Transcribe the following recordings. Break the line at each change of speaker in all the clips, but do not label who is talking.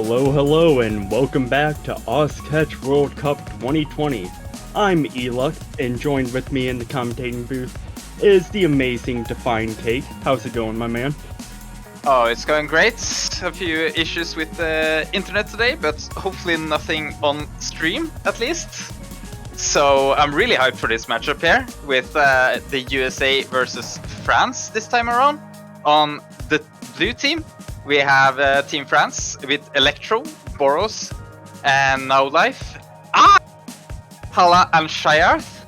Hello, and welcome back to OzCatch World Cup 2020. I'm Eluck, and joined with me in the commentating booth is the amazing Define Cake. How's it going, my man?
Oh, it's going great. A few issues with the internet today, but hopefully nothing on stream, at least. So I'm really hyped for this matchup here with the USA versus France this time around. On the blue team, we have Team France with Electro, Boros, and No Life. Hala and Shayarth.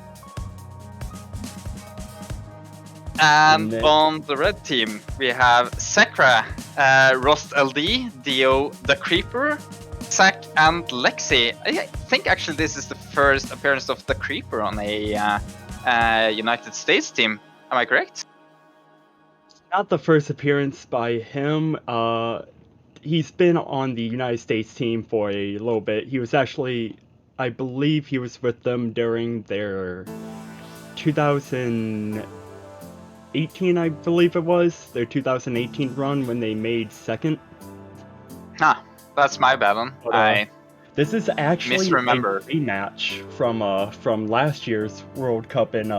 And on the red team, we have Sakra, Rost LD, Dio the Creeper, Zack, and Lexi. I think actually this is the first appearance of the Creeper on a United States team. Am I correct?
Not the first appearance by him. He's been on the United States team for a little bit. He was actually, I believe he was with them during their 2018, I believe it was, their 2018 run when they made second.
That's my bad one.
This is actually
misremember.
A rematch from last year's World Cup in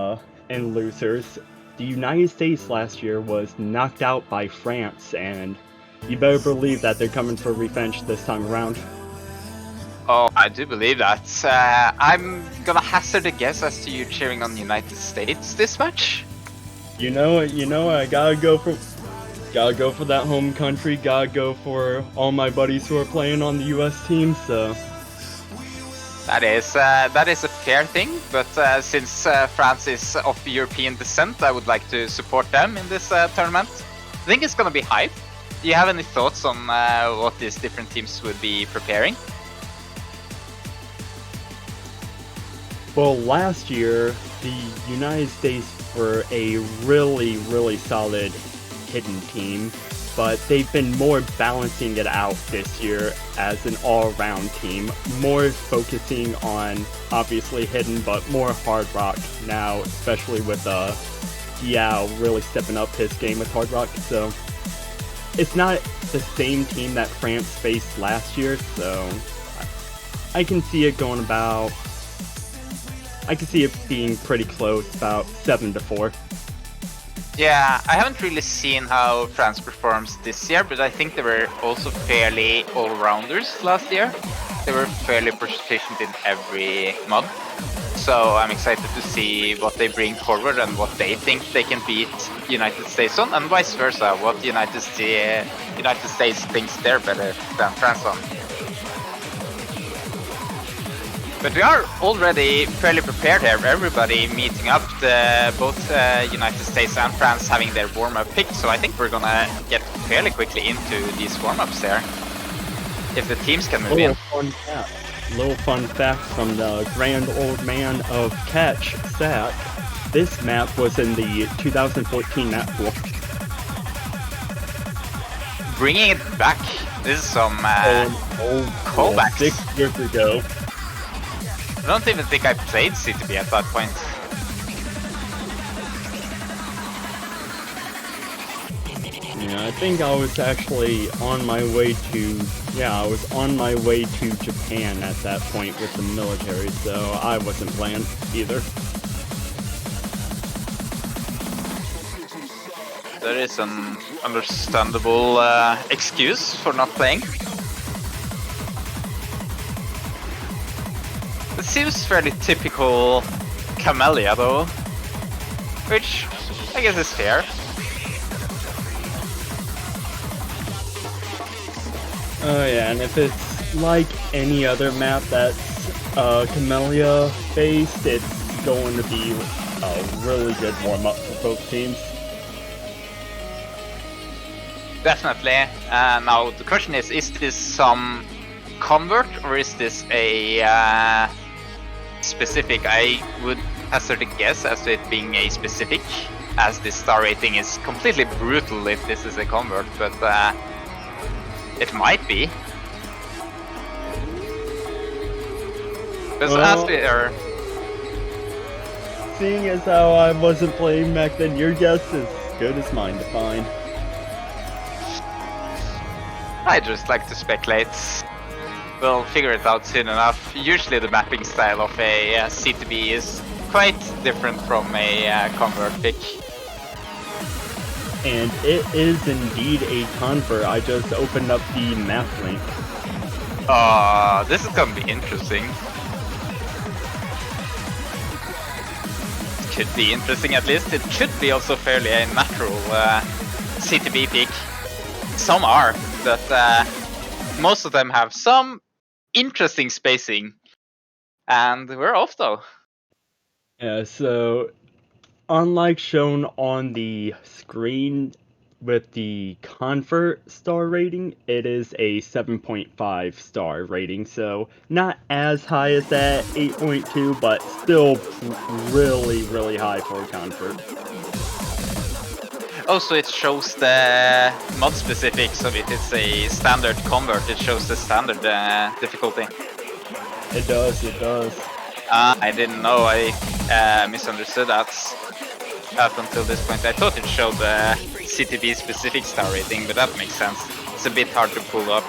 losers. The United States last year was knocked out by France, and you better believe that they're coming for revenge this time around.
Oh, I do believe that. I'm gonna hazard a guess as to you cheering on the United States this match.
You know, I gotta go for that home country. Gotta go for all my buddies who are playing on the U.S. team. So
that is a fair thing. But since France is of European descent, I would like to support them in this tournament. I think it's gonna be hype. Do you have any thoughts on what these different teams would be preparing?
Well, last year the United States were a really solid hidden team, but they've been more balancing it out this year as an all-around team, more focusing on obviously hidden but more hard rock now, especially with Yao really stepping up his game with hard rock. So it's not the same team that France faced last year, so I can see it going about, I can see it being pretty close, about 7-4.
Yeah, I haven't really seen how France performs this year, but I think they were also fairly all-rounders last year. They were fairly proficient in every mod. So I'm excited to see what they bring forward and what they think they can beat United States on, and vice versa, what United States thinks they're better than France on. But we are already fairly prepared here, everybody meeting up, both United States and France having their warm-up pick, so I think we're gonna get fairly quickly into these warm-ups there, if the teams can move in.
Little fun fact from the grand old man of Catch, Zack. This map was in the 2014 map pool.
Bringing it back. This is some callbacks.
6 years ago.
I don't even think I played CTB at that point.
Yeah, I think I was actually on my way to, Japan at that point with the military, so I wasn't playing either.
There is an understandable excuse for not playing. It seems fairly typical Camellia though, which I guess is fair.
Oh yeah, and if it's like any other map that's Camellia based, it's going to be a really good warm-up for both teams.
Definitely. Now the question is this some convert or is this a specific? I would hazard a guess as to it being a specific, as this star rating is completely brutal if this is a convert, but it might be. Because as we are...
Seeing as how I wasn't playing back then, your guess is as good as mine to find.
I just like to speculate. we'll figure it out soon enough. Usually the mapping style of a C2B is quite different from a convert pick.
And it is indeed a convert. I just opened up the map link.
This is gonna be interesting. Could be interesting at least. It could be also fairly a natural C2B pick. Some are, but most of them have some interesting spacing. And we're off though.
Yeah, so unlike shown on the screen with the convert star rating, it is a 7.5 star rating, so not as high as that 8.2, but still really, really high for a convert.
Also, it shows the mod specifics of it. It's a standard convert. It shows the standard difficulty.
It does, it does.
I didn't know. I misunderstood that up until this point. I thought it showed the CTB specific star rating, but that makes sense. It's a bit hard to pull up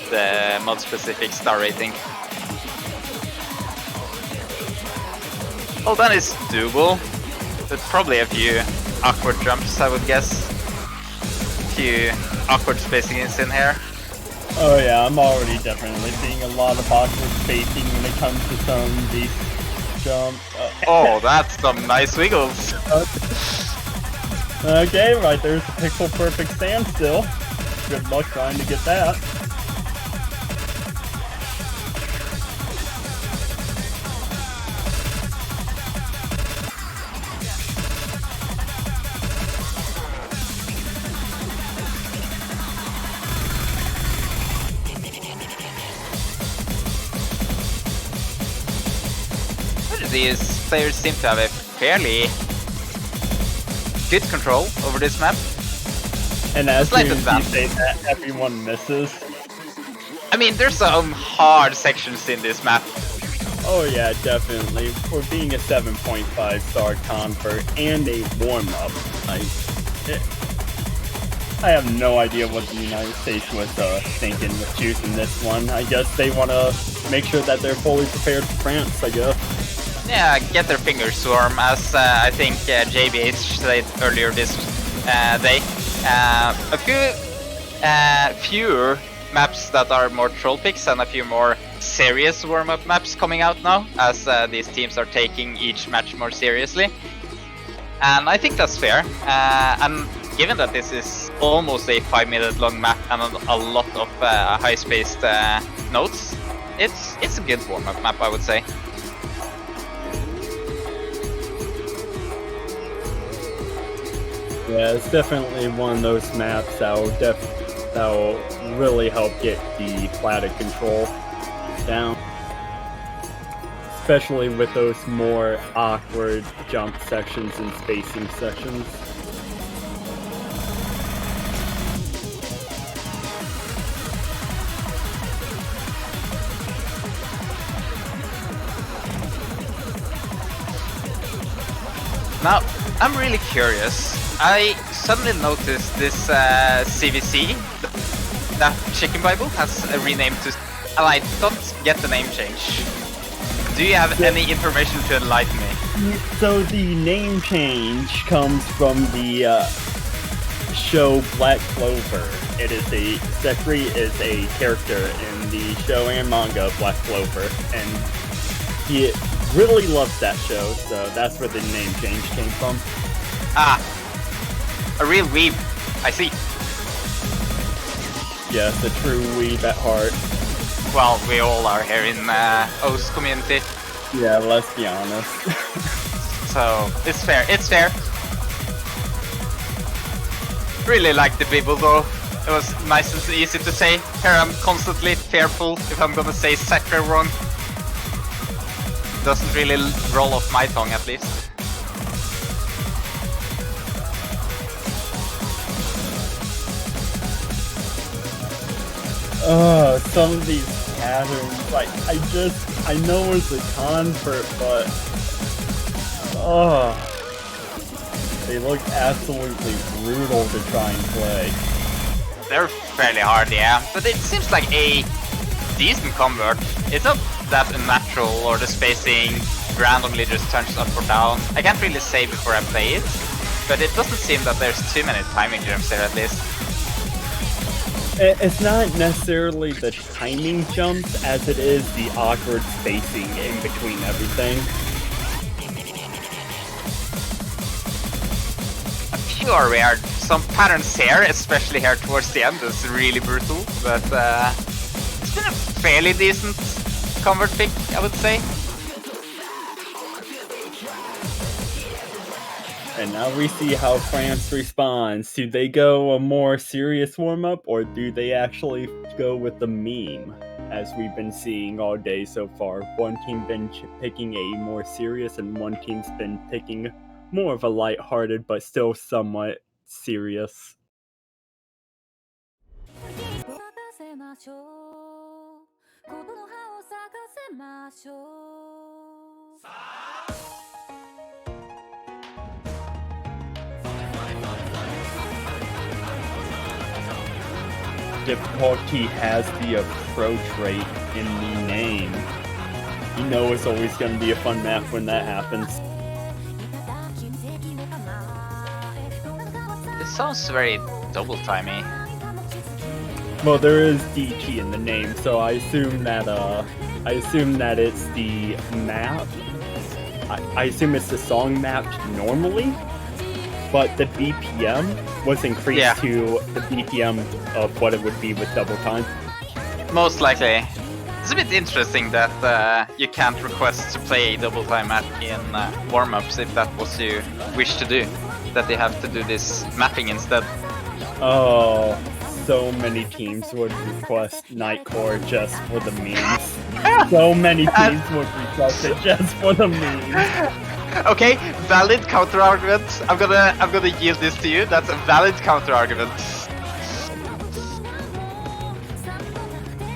the mod specific star rating. Well, that is doable. There's probably a few awkward jumps, I would guess. A few awkward spacings in here.
Oh yeah, I'm already definitely seeing a lot of awkward spacing when it comes to some of these jumps.
Oh, that's some nice wiggles.
Okay, right there's the pixel perfect standstill. Good luck trying to get that.
These players seem to have a fairly good control over this map.
And as soon as you say that, everyone misses.
I mean, there's some hard sections in this map.
Oh yeah, definitely. For being a 7.5 star convert and a warm-up, I have no idea what the United States was thinking with choosing this one. I guess they want to make sure that they're fully prepared for France, I guess.
Yeah, get their fingers warm, as I think JBH said earlier this day. A fewer maps that are more troll picks and a few more serious warm-up maps coming out now, as these teams are taking each match more seriously. And I think that's fair. And given that this is almost a 5-minute long map and a lot of high-spaced nodes, it's a good warm-up map, I would say.
Yeah, it's definitely one of those maps that will really help get the platter control down. Especially with those more awkward jump sections and spacing sections.
Now, I'm really curious. I suddenly noticed this CVC, that Chicken Bible, has renamed to, and I don't get the name change. Do you have any information to enlighten me?
So the name change comes from the show Black Clover. It is Zekri is a character in the show and manga Black Clover, and he really loves that show, so that's where the name change came from.
Ah, a real weeb. I see.
Yes, a true weeb at heart.
Well, we all are here in OS community.
Yeah, let's be honest.
So, it's fair, it's fair. Really like the Bibble though. It was nice and easy to say. Here I'm constantly fearful if I'm gonna say Sakra wrong. Doesn't really roll off my tongue at least.
Some of these patterns, like, I know it's a convert, but, they look absolutely brutal to try and play.
They're fairly hard, yeah, but it seems like a decent convert. It's not that unnatural or the spacing randomly just turns up or down. I can't really say before I play it, but it doesn't seem that there's too many timing jumps there at least.
It's not necessarily the timing jumps as it is the awkward spacing in between everything.
A few are weird. Some patterns here, especially here towards the end, is really brutal, but it's been a fairly decent convert pick, I would say.
And now we see how France responds. Do they go a more serious warm-up, or do they actually go with the meme, as we've been seeing all day so far? One team been picking a more serious, and one team's been picking more of a light-hearted, but still somewhat serious. Difficulty has the approach rate in the name. You know it's always going to be a fun map when that happens.
This sounds very double-timey.
Well, there is DT in the name, so I assume that it's the map. I assume it's the song mapped normally, but the BPM was increased to the BPM of what it would be with double time.
Most likely. It's a bit interesting that you can't request to play a double time map in warm-ups if that was you wish to do. That they have to do this mapping instead.
Oh, so many teams would request Nightcore just for the memes. So many teams would request it just for the memes.
Okay, valid counter argument. I'm gonna yield this to you. That's a valid counter argument.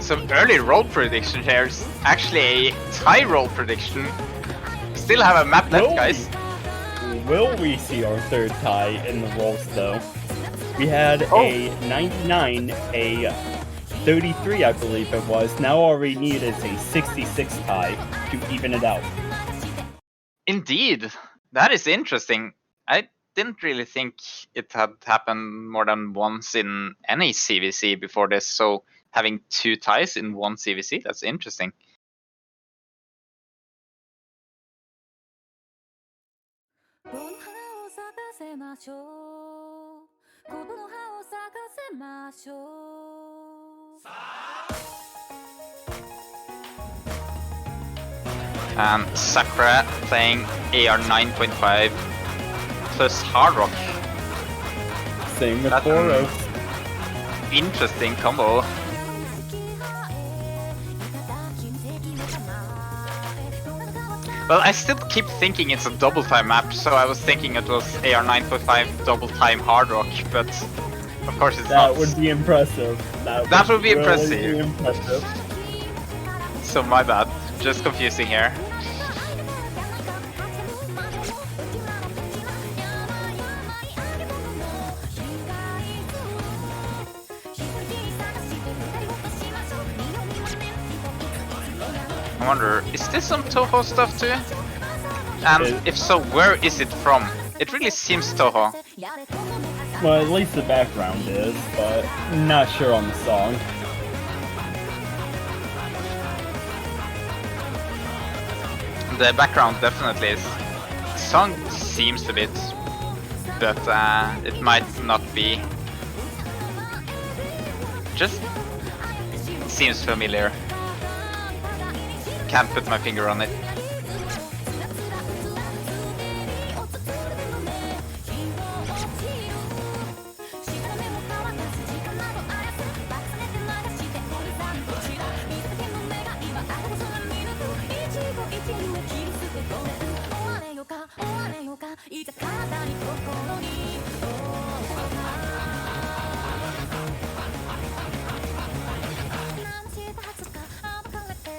Some early roll prediction here. Actually, a tie roll prediction. Still have a map left, guys.
Will we see our third tie in the rolls though? We had a 99, a 33, I believe it was. Now all we need is a 66 tie to even it out.
Indeed, that is interesting. I didn't really think it had happened more than once in any CVC before this, so having two ties in one CVC, that's interesting. And Sakura playing AR 9.5 plus Hard Rock.
Same with Boros.
Interesting combo. Well, I still keep thinking it's a double time map, so I was thinking it was AR 9.5 double time Hard Rock, but of course it's not.
That would be impressive.
That would be
really
impressive. So my bad, just confusing here. I wonder, is this some Toho stuff too? And if so, where is it from? It really seems Toho.
Well, at least the background is, but not sure on the song.
The background definitely is. The song seems a bit, but it might not be. Just seems familiar. Can't put my finger on it.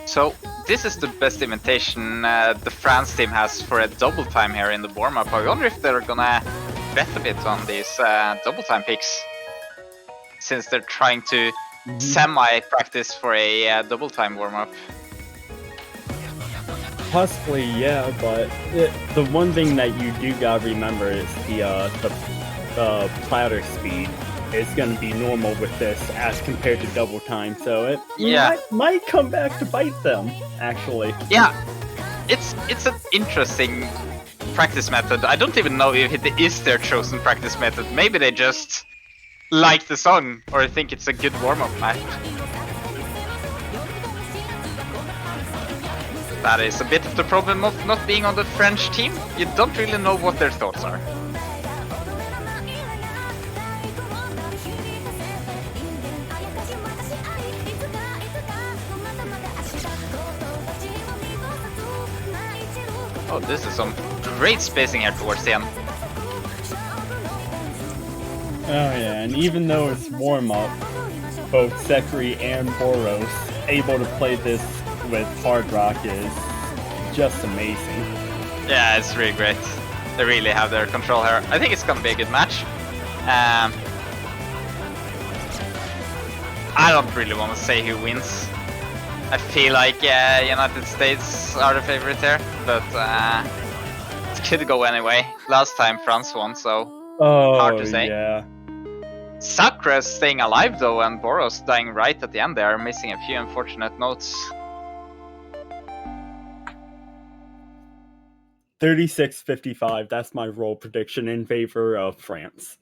So this is the best invitation the France team has for a double time here in the warm-up. I wonder if they're gonna bet a bit on these double time picks, since they're trying to semi-practice for a double time warm-up.
Possibly, yeah, but the one thing that you do gotta remember is the platter speed is gonna be normal with this as compared to double time, so it might come back to bite them, actually.
Yeah, it's an interesting practice method. I don't even know if it is their chosen practice method. Maybe they just like the song or think it's a good warm-up match. That is a bit of the problem of not being on the French team. You don't really know what their thoughts are. Oh, this is some great spacing here towards the end.
Oh yeah, and even though it's warm-up, both Sekri and Boros able to play this with hard rock is just amazing.
Yeah, it's really great. They really have their control here. I think it's gonna be a good match. I don't really want to say who wins. I feel like United States are the favorite here, but it could go anyway. Last time France won, so hard to say.
Yeah.
Sakra's staying alive though, and Boros dying right at the end there, missing a few unfortunate notes.
36-55, that's my roll prediction in favor of France.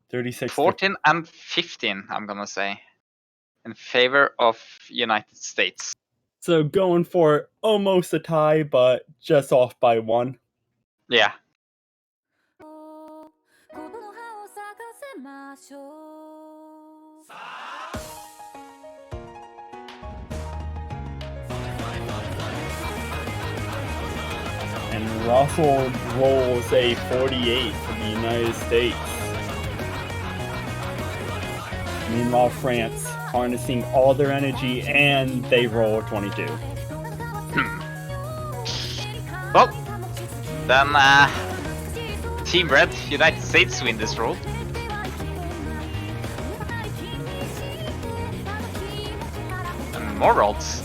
36
14 and 15, I'm gonna say, in favor of United States.
So going for almost a tie, but just off by one.
Yeah.
And Russell rolls a 48 for the United States. Meanwhile, France harnessing all their energy, and they roll 22.
Well, then Team Red, United States win this roll. And more rolls.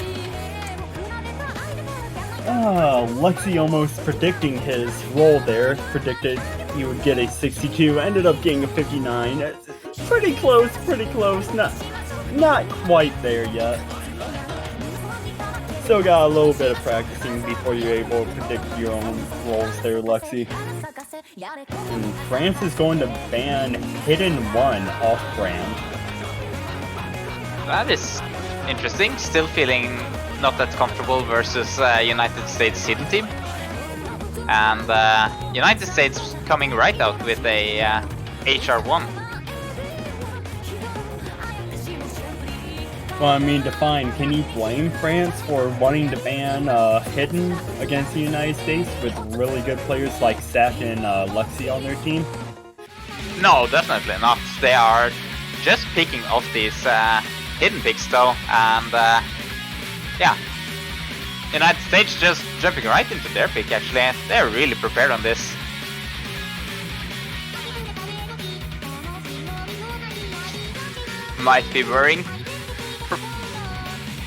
Lexi almost predicting his roll there. Predicted he would get a 62, ended up getting a 59. Pretty close, not quite there yet. Still got a little bit of practicing before you're able to predict your own rolls there, Lexi. And France is going to ban Hidden 1 off-brand.
That is interesting. Still feeling not that comfortable versus United States hidden team. And United States coming right out with a HR1.
Well, I mean, Define, can you blame France for wanting to ban Hidden against the United States with really good players like Zach and Lexi on their team?
No, definitely not. They are just picking off these hidden picks though, and yeah. United States just jumping right into their pick actually. They're really prepared on this. Might be worrying,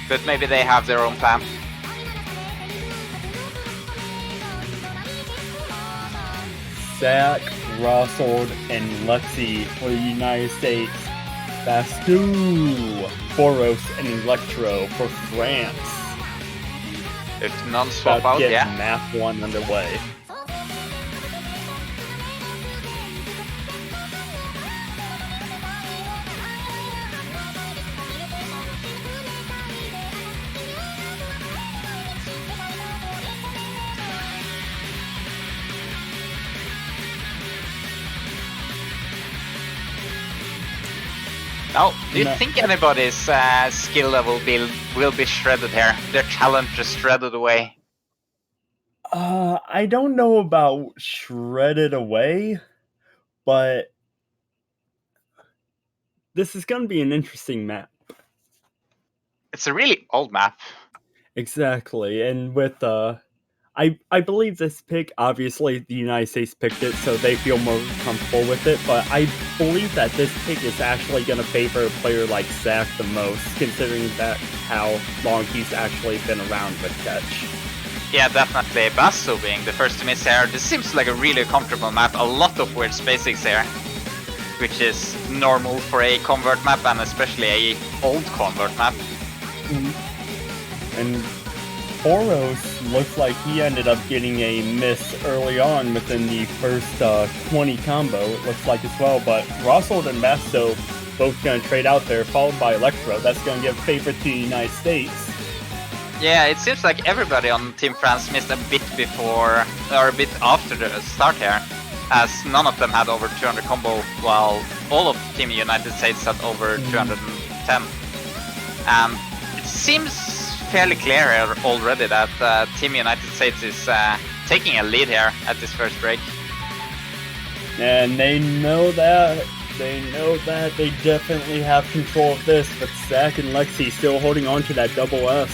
but maybe they have their own plan.
Zach, Russell, and Lexi for the United States. Bastu, Boros, and Electro for France.
If none swap out,
get
yeah.
Map 1 underway.
Now, do you think anybody's skill level will be shredded here? Their talent just shredded away?
I don't know about shredded away, but this is going to be an interesting map.
It's a really old map.
Exactly, and with I I believe this pick, obviously the United States picked it, so they feel more comfortable with it, but I believe that this pick is actually going to favor a player like Zach the most, considering that how long he's actually been around with catch.
Yeah, definitely. Basso being the first to miss here. This seems like a really comfortable map. A lot of weird spacings here, which is normal for a convert map, and especially a old convert map.
And Boros looks like he ended up getting a miss early on within the first 20 combo, it looks like as well, but Rossold and Basso both going to trade out there, followed by Electro. That's going to give favor to the United States.
Yeah, it seems like everybody on Team France missed a bit before, or a bit after the start here, as none of them had over 200 combo, while all of Team United States had over 210. And it seems fairly clear here already that Team United States is taking a lead here at this first break.
And they know that. They definitely have control of this, but Zach and Lexi still holding on to that double S.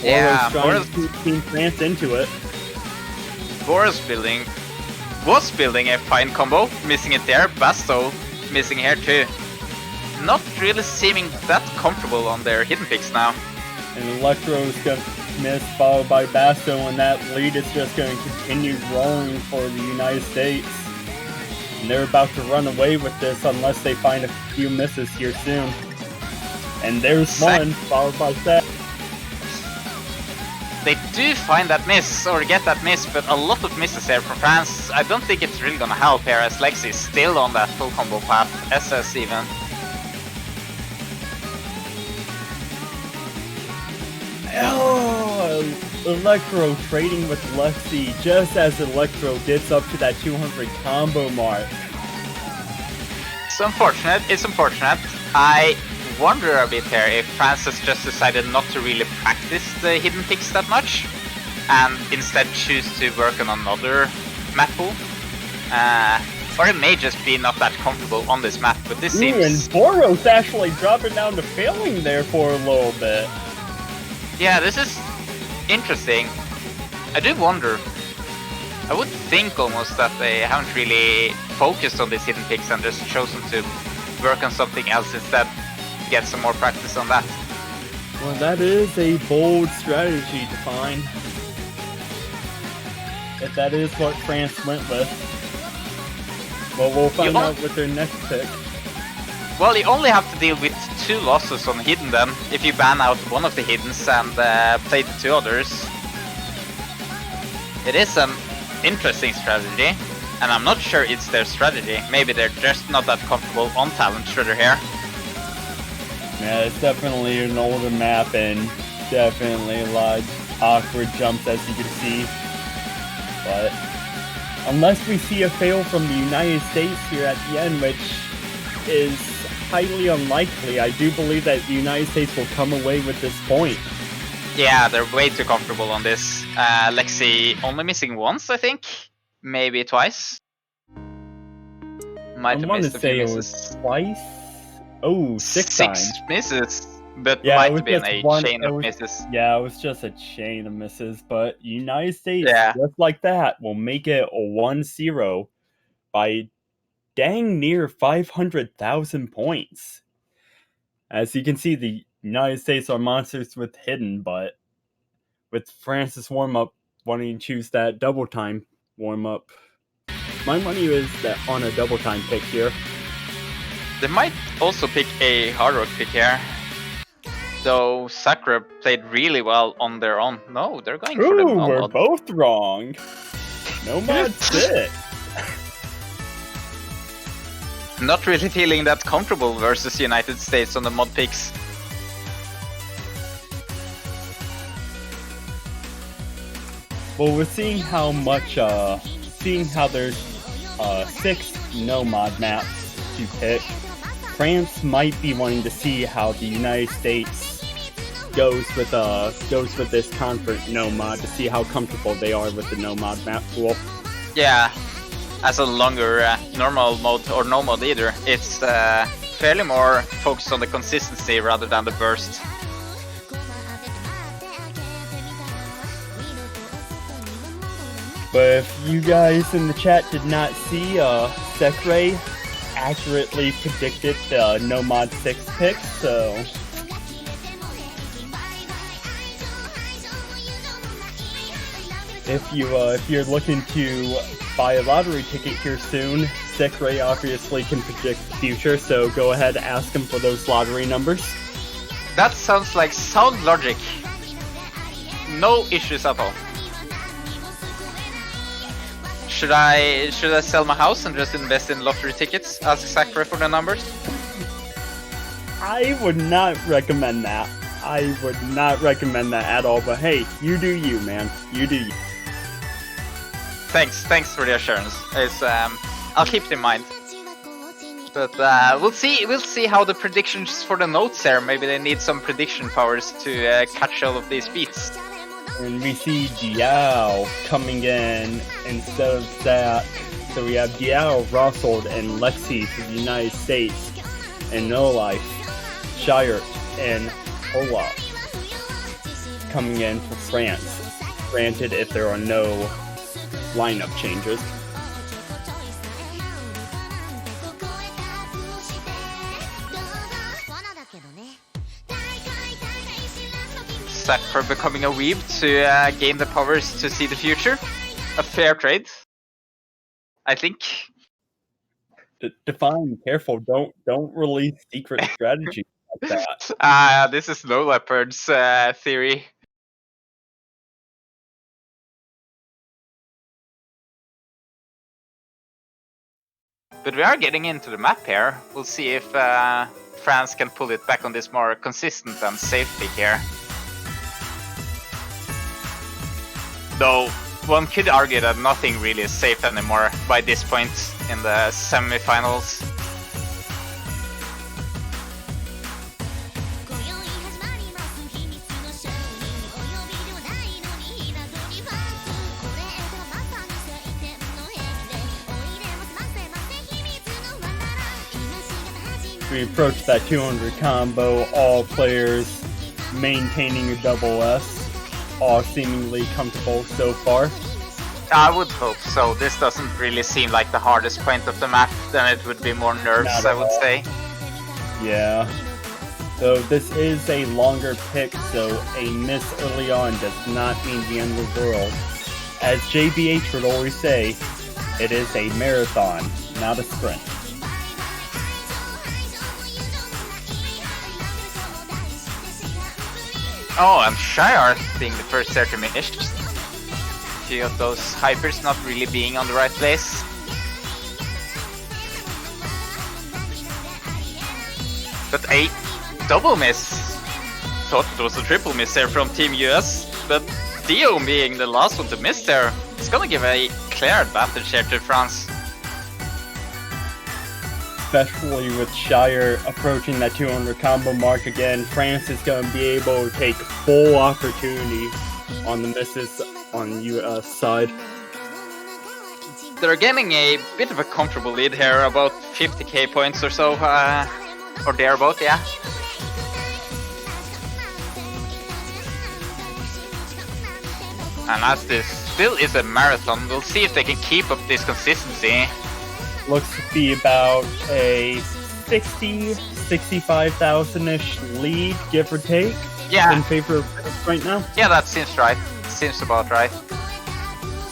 Yeah,
trying to keep Team France into it.
Boris was building a fine combo, missing it there. Basto missing here too. Not really seeming that comfortable on their hidden picks now.
And Electro's gonna miss, followed by Basto, and that lead is just going to continue growing for the United States. And they're about to run away with this unless they find a few misses here soon. And there's one, followed by Zach.
They do find that miss, or get that miss, but a lot of misses here from France. I don't think it's really gonna help here, as Lexi is still on that full combo path, SS even.
Oh, Electro trading with Lexi just as Electro gets up to that 200 combo mark.
It's unfortunate. I wonder a bit here if France has just decided not to really practice the hidden picks that much, and instead choose to work on another map pool. Or it may just be not that comfortable on this map, but this seems...
And Boros actually dropping down to failing there for a little bit.
Yeah, this is interesting. I do wonder. I would think almost that they haven't really focused on these hidden picks and just chosen to work on something else instead to get some more practice on that.
Well, that is a bold strategy to find. If that is what France went with. Well, we'll find out with their next pick.
Well, you only have to deal with 2 losses on hidden then, if you ban out one of the hiddens and play the 2 others. It is an interesting strategy, and I'm not sure it's their strategy. Maybe they're just not that comfortable on Talent Shredder here.
Yeah, it's definitely an older map and definitely a lot of awkward jumps, as you can see. But unless we see a fail from the United States here at the end, which is highly unlikely, I do believe that the United States will come away with this point.
Yeah, they're way too comfortable on this. Lexi only missing once, I think. Maybe twice. Might have missed a few misses.
Twice? Oh, six times.
Misses, but
yeah,
might have been a chain of misses.
Yeah, it was just a chain of misses, but United States, just like that, will make it a 1-0 by dang near 500,000 points. As you can see, the United States are monsters with hidden, but with France's warm-up wanting to choose that double time warm-up, my money is that on a double time pick here.
They might also pick a hard rock pick here, though Sakura played really well on their own. No, they're going for the Nomad.
We're both wrong. Nomad's it.
Not really feeling that comfortable versus United States on the mod picks.
Well, we're seeing how much, there's 6 no-mod maps to pick. France might be wanting to see how the United States goes with this convert no-mod, to see how comfortable they are with the no-mod map pool.
Yeah, as a longer normal mode or no mod either, it's fairly more focused on the consistency rather than the burst.
But if you guys in the chat did not see, Sekre accurately predicted the No Mod 6 pick, so if you're looking to buy a lottery ticket here soon, Sekre obviously can predict the future, so go ahead and ask him for those lottery numbers.
That sounds like sound logic. No issues at all. Should I sell my house and just invest in lottery tickets? Ask Sakura for the numbers.
I would not recommend that. I would not recommend that at all. But hey, you do you, man. You do you.
Thanks for the assurance. I'll keep it in mind. But we'll see how the predictions for the notes are. Maybe they need some prediction powers to catch all of these beats.
And we see Diao coming in instead of Zach. So we have Diao, Rossold, and Lexi for the United States, and No Life, Shire, and Olaf coming in for France. Granted, if there are no lineup changes.
For becoming a weeb to gain the powers to see the future. A fair trade, I think.
Define, careful. Don't release secret strategy like that.
This is No Leopard's theory. But we are getting into the map here. We'll see if France can pull it back on this more consistent and safe pick here. Though, one could argue that nothing really is safe anymore by this point in the semifinals.
We approach that 200 combo, all players maintaining a double S. All seemingly comfortable so far.
I would hope so. This doesn't really seem like the hardest point of the map. Then it would be more nerves, I would say.
Yeah. So this is a longer pick, so a miss early on does not mean the end of the world. As JBH would always say, it is a marathon, not a sprint.
Oh, and Shire being the first there to finish. A few of those hypers not really being on the right place. But a double miss. Thought it was a triple miss there from Team US. But Dio being the last one to miss there, it's gonna give a clear advantage here to France.
Especially with Shire approaching that 200 combo mark again, France is going to be able to take full opportunity on the misses on US side.
They're getting a bit of a comfortable lead here, about 50k points or so, or thereabout, yeah. And as this still is a marathon, we'll see if they can keep up this consistency.
Looks to be about a 65,000-ish lead, give or take, in favor of France right now.
Yeah, that seems right. Seems about right.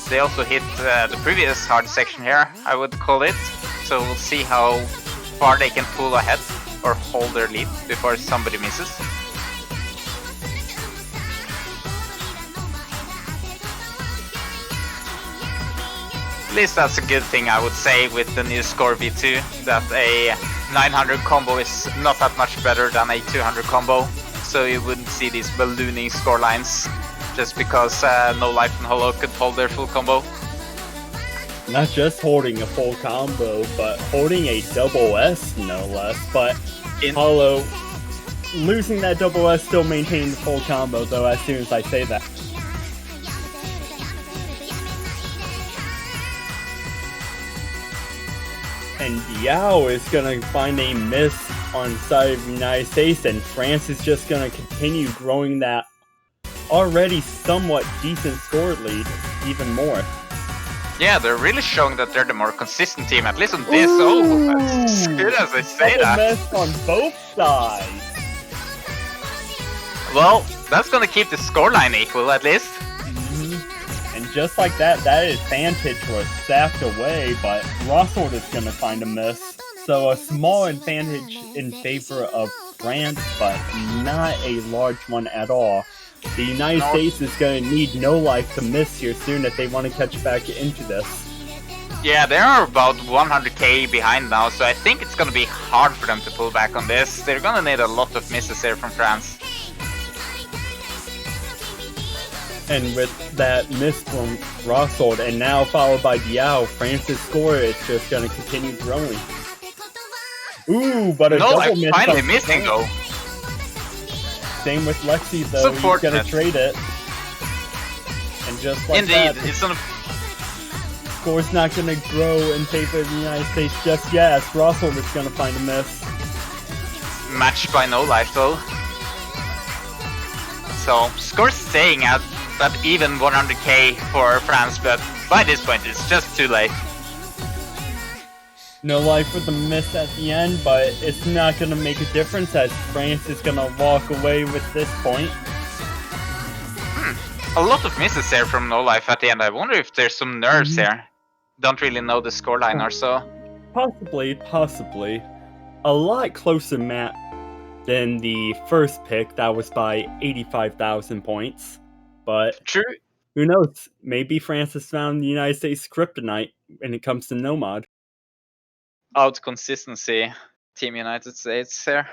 They also hit the previous hard section here, I would call it. So we'll see how far they can pull ahead or hold their lead before somebody misses. At least that's a good thing, I would say, with the new score V2, that a 900 combo is not that much better than a 200 combo, so you wouldn't see these ballooning score lines just because No Life and Hollow could hold their full combo.
Not just holding a full combo, but holding a double S, no less. But Hollow losing that double S, still maintaining the full combo, though, as soon as I say that. And Diao is going to find a miss on the side of the United States, and France is just going to continue growing that already somewhat decent score lead even more.
Yeah, they're really showing that they're the more consistent team, at least on this. Oh, as good as I say
double
that.
miss on both sides.
Well, that's gonna keep the scoreline equal at least.
And just like that, that advantage was sapped away, but Rosshold is gonna find a miss. So a small advantage in favor of France, but not a large one at all. The United States is going to need no life to miss here soon if they want to catch back into this.
Yeah, they are about 100k behind now, so I think it's going to be hard for them to pull back on this. They're going to need a lot of misses here from France.
And with that miss from Rosshold, and now followed by Diao, France's score is just going to continue growing. Ooh, but a double miss.
Finally missing though.
Same with Lexi though, he's gonna trade it. And just like that,
it's on
score's not gonna grow in favor of the United States just yet. Rosshold is gonna find a miss.
Matched by no life though. So, score's staying at even 100k for France, but by this point it's just too late.
No life with the miss at the end, but it's not going to make a difference as France is going to walk away with this point.
A lot of misses there from no life at the end. I wonder if there's some nerves here. Don't really know the scoreline or so.
Possibly. A lot closer map than the first pick. That was by 85,000 points. But
true.
Who knows? Maybe France has found the United States kryptonite when it comes to Nomad.
Out consistency, Team United States here.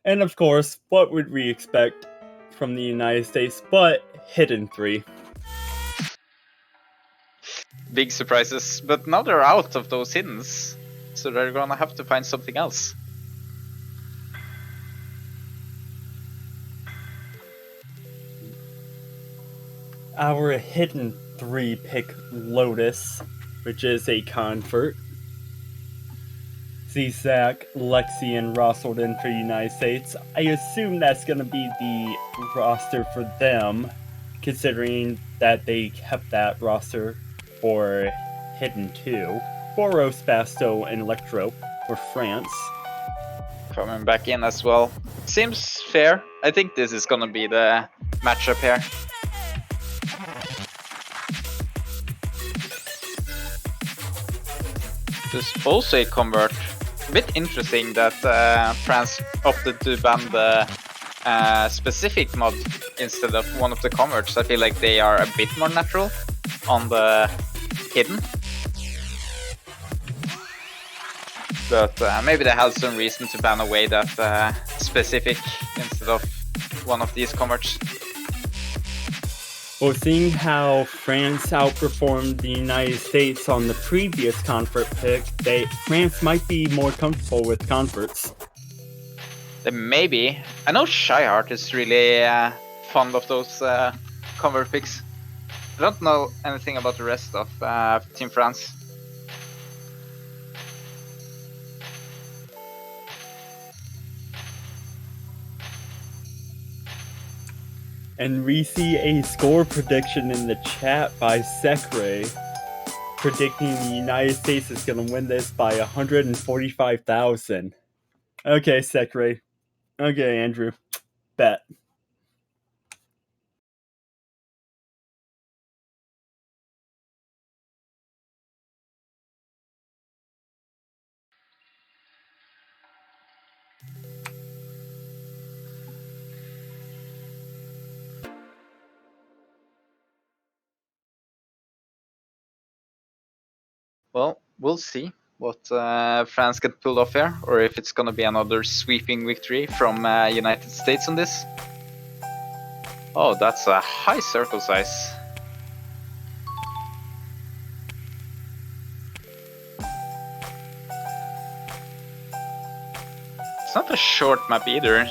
And of course, what would we expect from the United States but hidden 3?
Big surprises, but now they're out of those hiddens, so they're gonna have to find something else.
Our hidden 3 pick Lotus, which is a convert. Zach, Lexi, and Rosshold in for United States. I assume that's going to be the roster for them, considering that they kept that roster for hidden 2. Boros, Basto, and Electro for France.
Coming back in as well. Seems fair. I think this is going to be the matchup here. There's also a convert. A bit interesting that France opted to ban the specific mod instead of one of the converts. I feel like they are a bit more natural on the hidden. But maybe they had some reason to ban away that specific instead of one of these converts.
Well, seeing how France outperformed the United States on the previous convert pick, France might be more comfortable with converts.
Maybe. I know Shyheart is really fond of those convert picks. I don't know anything about the rest of Team France.
And we see a score prediction in the chat by Sekre, predicting the United States is going to win this by 145,000. Okay, Sekre. Okay, Andrew. Bet.
Well, we'll see what France can pull off here, or if it's gonna be another sweeping victory from United States on this. Oh, that's a high circle size. It's not a short map either.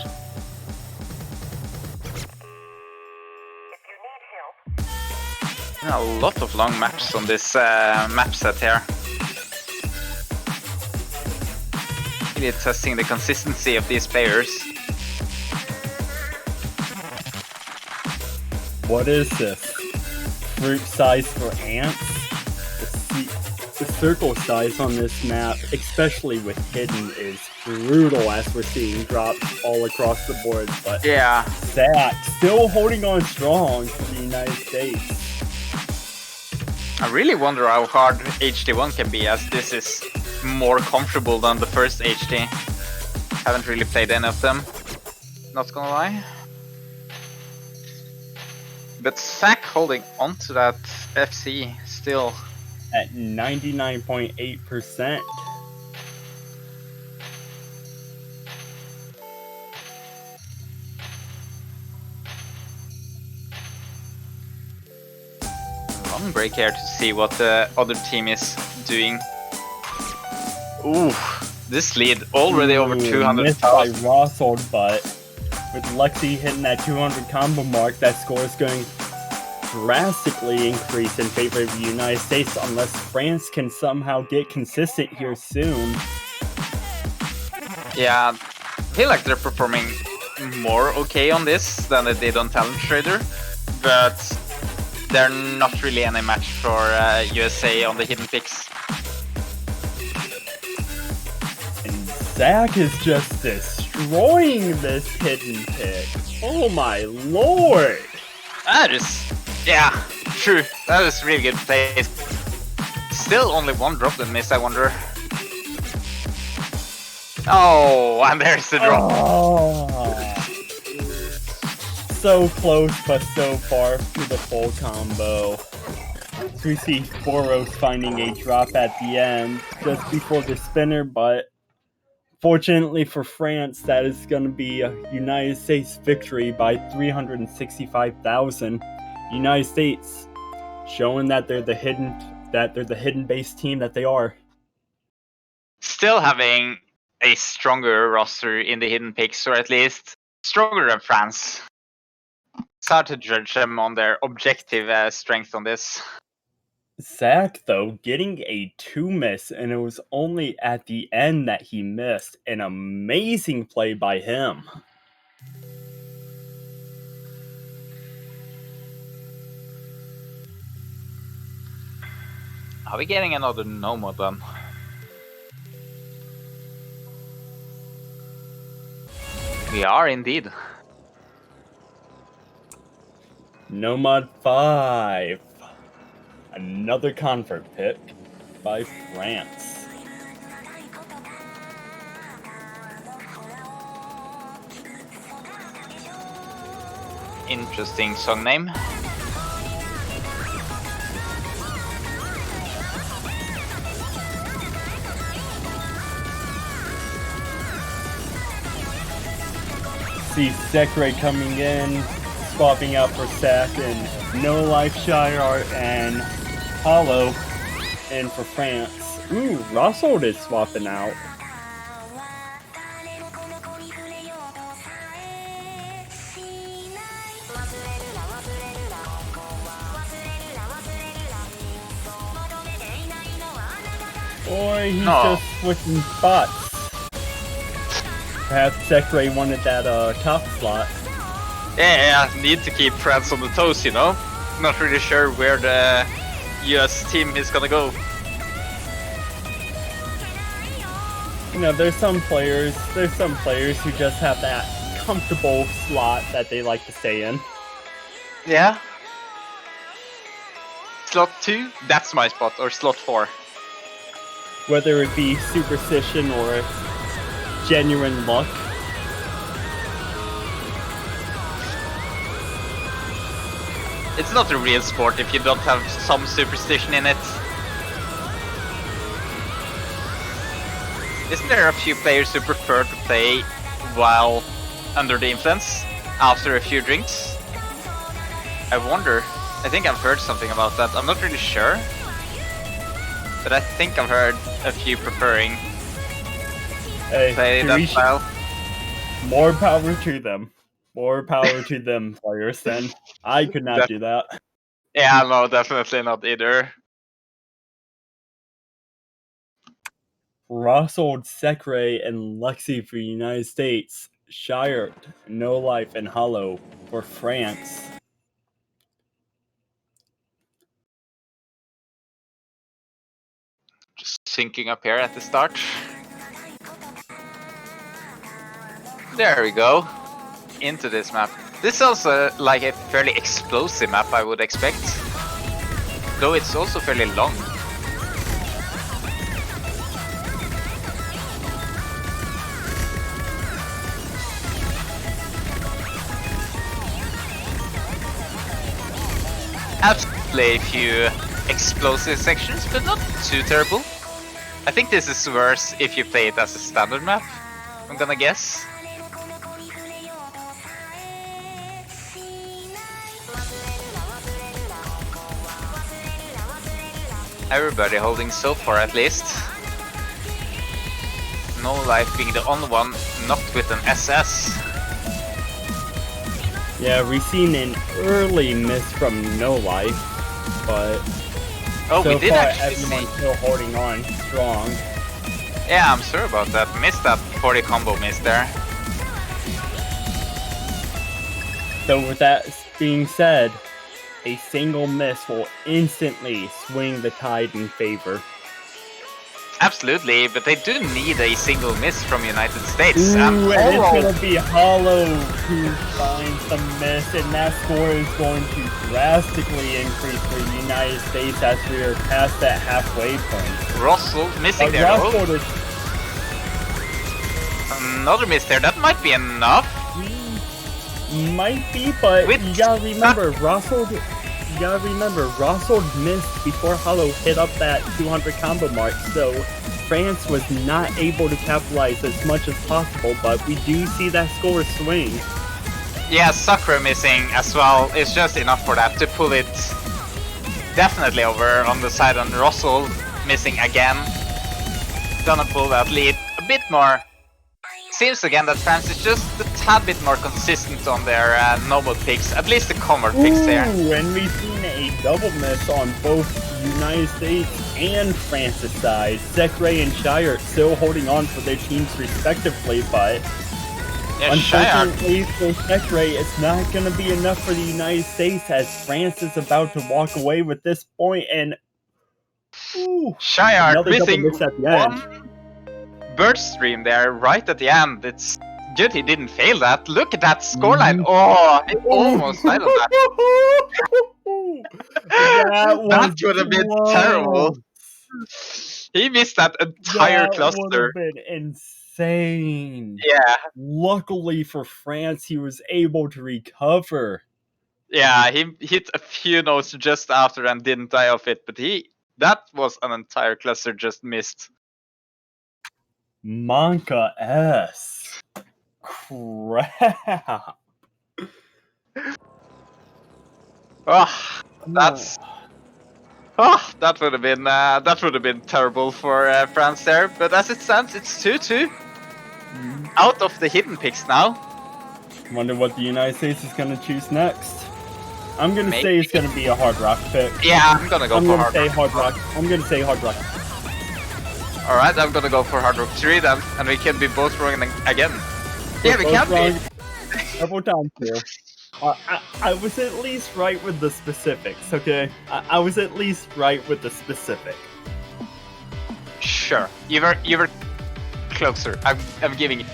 A lot of long maps on this map set here. Really testing the consistency of these players.
What is this? Fruit size for ants? The circle size on this map, especially with hidden, is brutal as we're seeing drops all across the board. But
Yeah.
Zach still holding on strong for the United States.
I really wonder how hard HD1 can be, as this is more comfortable than the first HD. Haven't really played any of them, not gonna lie. But Zack holding on to that FC still.
At 99.8%.
Long break here to see what the other team is doing. Ooh, this lead already over 200,000.
Missed by Rossold, but with Lexi hitting that 200 combo mark, that score is going drastically increase in favor of the United States unless France can somehow get consistent here soon.
Yeah, I feel like they're performing more okay on this than they did on Talent Trader, but they're not really any match for USA on the hidden picks.
And Zach is just destroying this hidden pick. Oh my lord!
That is, yeah, true. That is really good play. Still only one drop and miss, I wonder. Oh, and there's the drop.
Oh. So close, but so far to the full combo. So we see Boros finding a drop at the end, just before the spinner, but fortunately for France, that is going to be a United States victory by 365,000. United States showing that they're the hidden base team that they are.
Still having a stronger roster in the hidden picks, or at least stronger than France. It's hard to judge them on their objective strength on this.
Zach, though, getting a 2 miss, and it was only at the end that he missed. An amazing play by him.
Are we getting another Nomad then? We are indeed.
Nomad 5. Another convert pick by France.
Interesting song name.
See Sekre coming in, swapping out for Sack and No Life Shire and Hollow in for France. Ooh, Rossold is swapping out. Or he's just switching spots. Perhaps Sekre wanted that top slot.
Yeah, need to keep France on the toes, you know? Not really sure where the US team is gonna go.
You know, there's some players who just have that comfortable slot that they like to stay in.
Yeah. Slot 2, that's my spot, or slot 4.
Whether it be superstition or genuine luck.
It's not a real sport if you don't have some superstition in it. Isn't there a few players who prefer to play while under the influence after a few drinks? I wonder. I think I've heard something about that. I'm not really sure. But I think I've heard a few preferring play that style.
More power to them. More power to them, players, then. I could not do that.
Yeah, no, definitely not either.
Rossold, Sekre, and Lexi for the United States. Shire, No Life, and Hollow for France.
syncing up here at the start. There we go. Into this map. This is also like a fairly explosive map, I would expect. Though it's also fairly long. Absolutely a few explosive sections, but not too terrible. I think this is worse if you play it as a standard map, I'm gonna guess. Everybody holding so far at least. No Life being the only one not with an SS.
Yeah, we've seen an early miss from No Life, but
Oh,
so
we did
far
actually
everyone's
see.
still holding on strong.
Yeah, I'm sure about that. Missed that 40 combo miss there.
So with that being said, a single miss will instantly swing the tide in favor.
Absolutely, but they do need a single miss from United States.
Ooh, and it's
overall,
gonna be Hollow who finds the miss, and that score is going to drastically increase for the United States as we are past that halfway point.
Russell missing there though.
Russell is
Another miss there. That might be enough.
might be, but
With
you gotta remember, Russell missed before Hollow hit up that 200 combo mark, so France was not able to capitalize as much as possible, but we do see that score swing.
Yeah, Sakura missing as well is just enough for that to pull it definitely over on the side, and Russell missing again. Gonna pull that lead a bit more. Seems again that France is just a tad bit more consistent on their noble picks, at least the comfort picks there.
Ooh, and we've seen a double miss on both United States and France's side. Sekre and Shire still holding on for their teams respectively, but
Yeah, Shire.
unfortunately for Sekre, it's not going to be enough for the United States as France is about to walk away with this point, and ooh,
Shire
another double
missing
miss at the end.
one bird stream there right at the end. It's good he didn't fail that. Look at that scoreline. Oh, he almost died on that. That would have been terrible. He missed that entire
That would
cluster.
have been insane.
Yeah,
Luckily for France, he was able to recover.
yeah, he hit a few notes just after and didn't die of it, but that was an entire cluster just missed.
Monka S. Crap.
Oh, that would have been terrible for France there. But as it stands, it's 2-2. Out of the hidden picks now.
Wonder what the United States is going to choose next. I'm going to say
Maybe.
it's going to be a Hard Rock pick.
Yeah, I'm gonna go
I'm
for
going to
Hard
say
Rock.
Hard Rock. I'm going to say Hard Rock.
Alright, I'm gonna go for Hard Rock 3 then, and we can be both wrong again. Yeah, we
Both
can
wrong
be.
several times here. I was at least right with the specifics, okay? I was at least right with the specific.
Sure, you were closer. I'm giving it.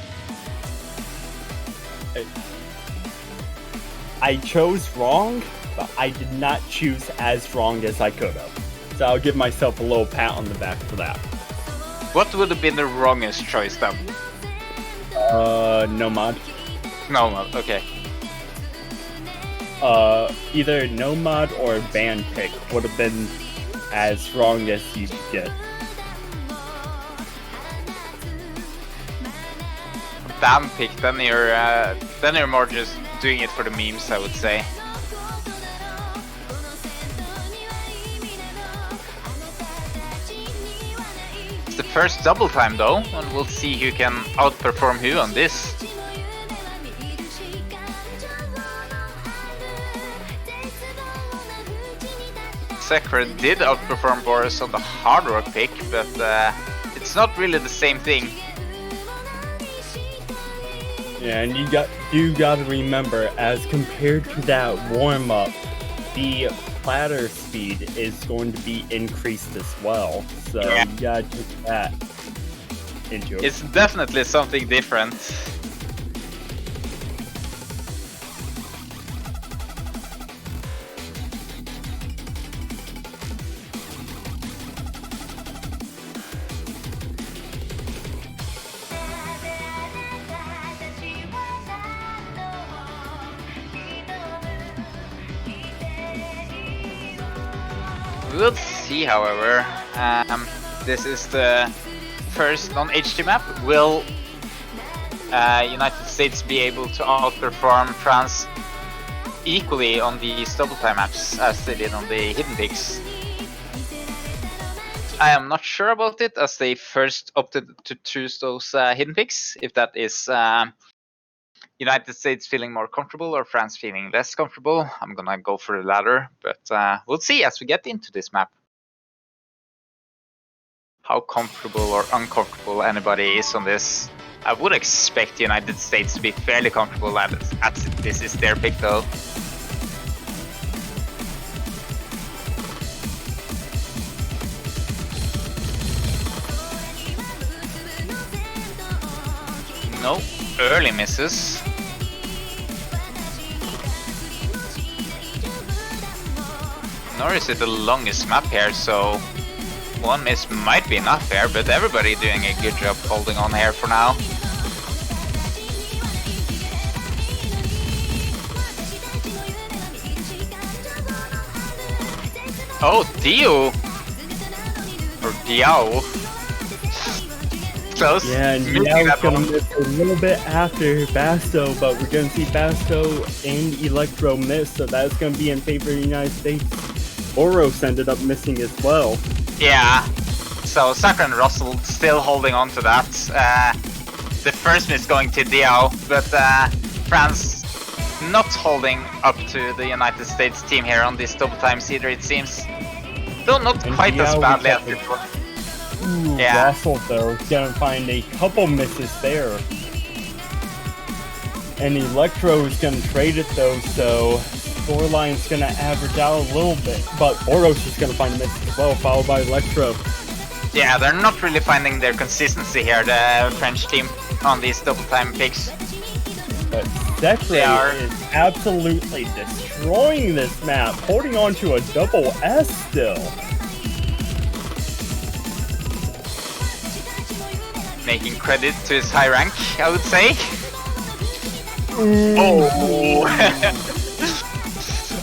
I chose wrong, but I did not choose as wrong as I could have. So I'll give myself a little pat on the back for that.
What would have been the wrongest choice then?
Nomad.
No, okay.
Either Nomad or Band pick would have been as wrong as you could get.
Bam pick, then you're more just doing it for the memes, I would say. It's the first double time though, and we'll see who can outperform who on this. Sekre did outperform Boris on the hard rock pick, but it's not really the same thing.
Yeah, and you gotta remember, as compared to that warm-up, the platter speed is going to be increased as well. So
Yeah.
you gotta take that into it.
It's definitely something different. We'll see, however. This is the first non-HT map. Will United States be able to outperform France equally on these double time maps as they did on the hidden picks? I am not sure about it, as they first opted to choose those hidden picks. If that is United States feeling more comfortable or France feeling less comfortable, I'm gonna go for the latter, but we'll see as we get into this map how comfortable or uncomfortable anybody is on this. I would expect the United States to be fairly comfortable at this is their pick though. No early misses. Nor is it the longest map here, so one miss might be enough here, but everybody doing a good job holding on here for now. Oh, Dio! Or Diao. Close.
Yeah, and Diao's gonna miss a little bit after Basto, but we're gonna see Basto and Electro miss, so that's gonna be in favor of the United States. Boros ended up missing as well.
Yeah, so Saka and Russell still holding on to that. The first miss going to Diao, but France not holding up to the United States team here on this double times either, it seems. Though not
And
quite as
Diao
badly as
was
before.
Ooh,
Yeah.
Russell though is gonna find a couple misses there. And Electro is gonna trade it though, so scoreline's gonna average out a little bit. But Boros is gonna find a miss as well, followed by Electro.
Yeah, they're not really finding their consistency here, the French team, on these double time picks.
But
They
Secre
are.
is absolutely destroying this map, holding on to a double S still.
Making credit to his high rank, I would say.
Ooh.
Oh!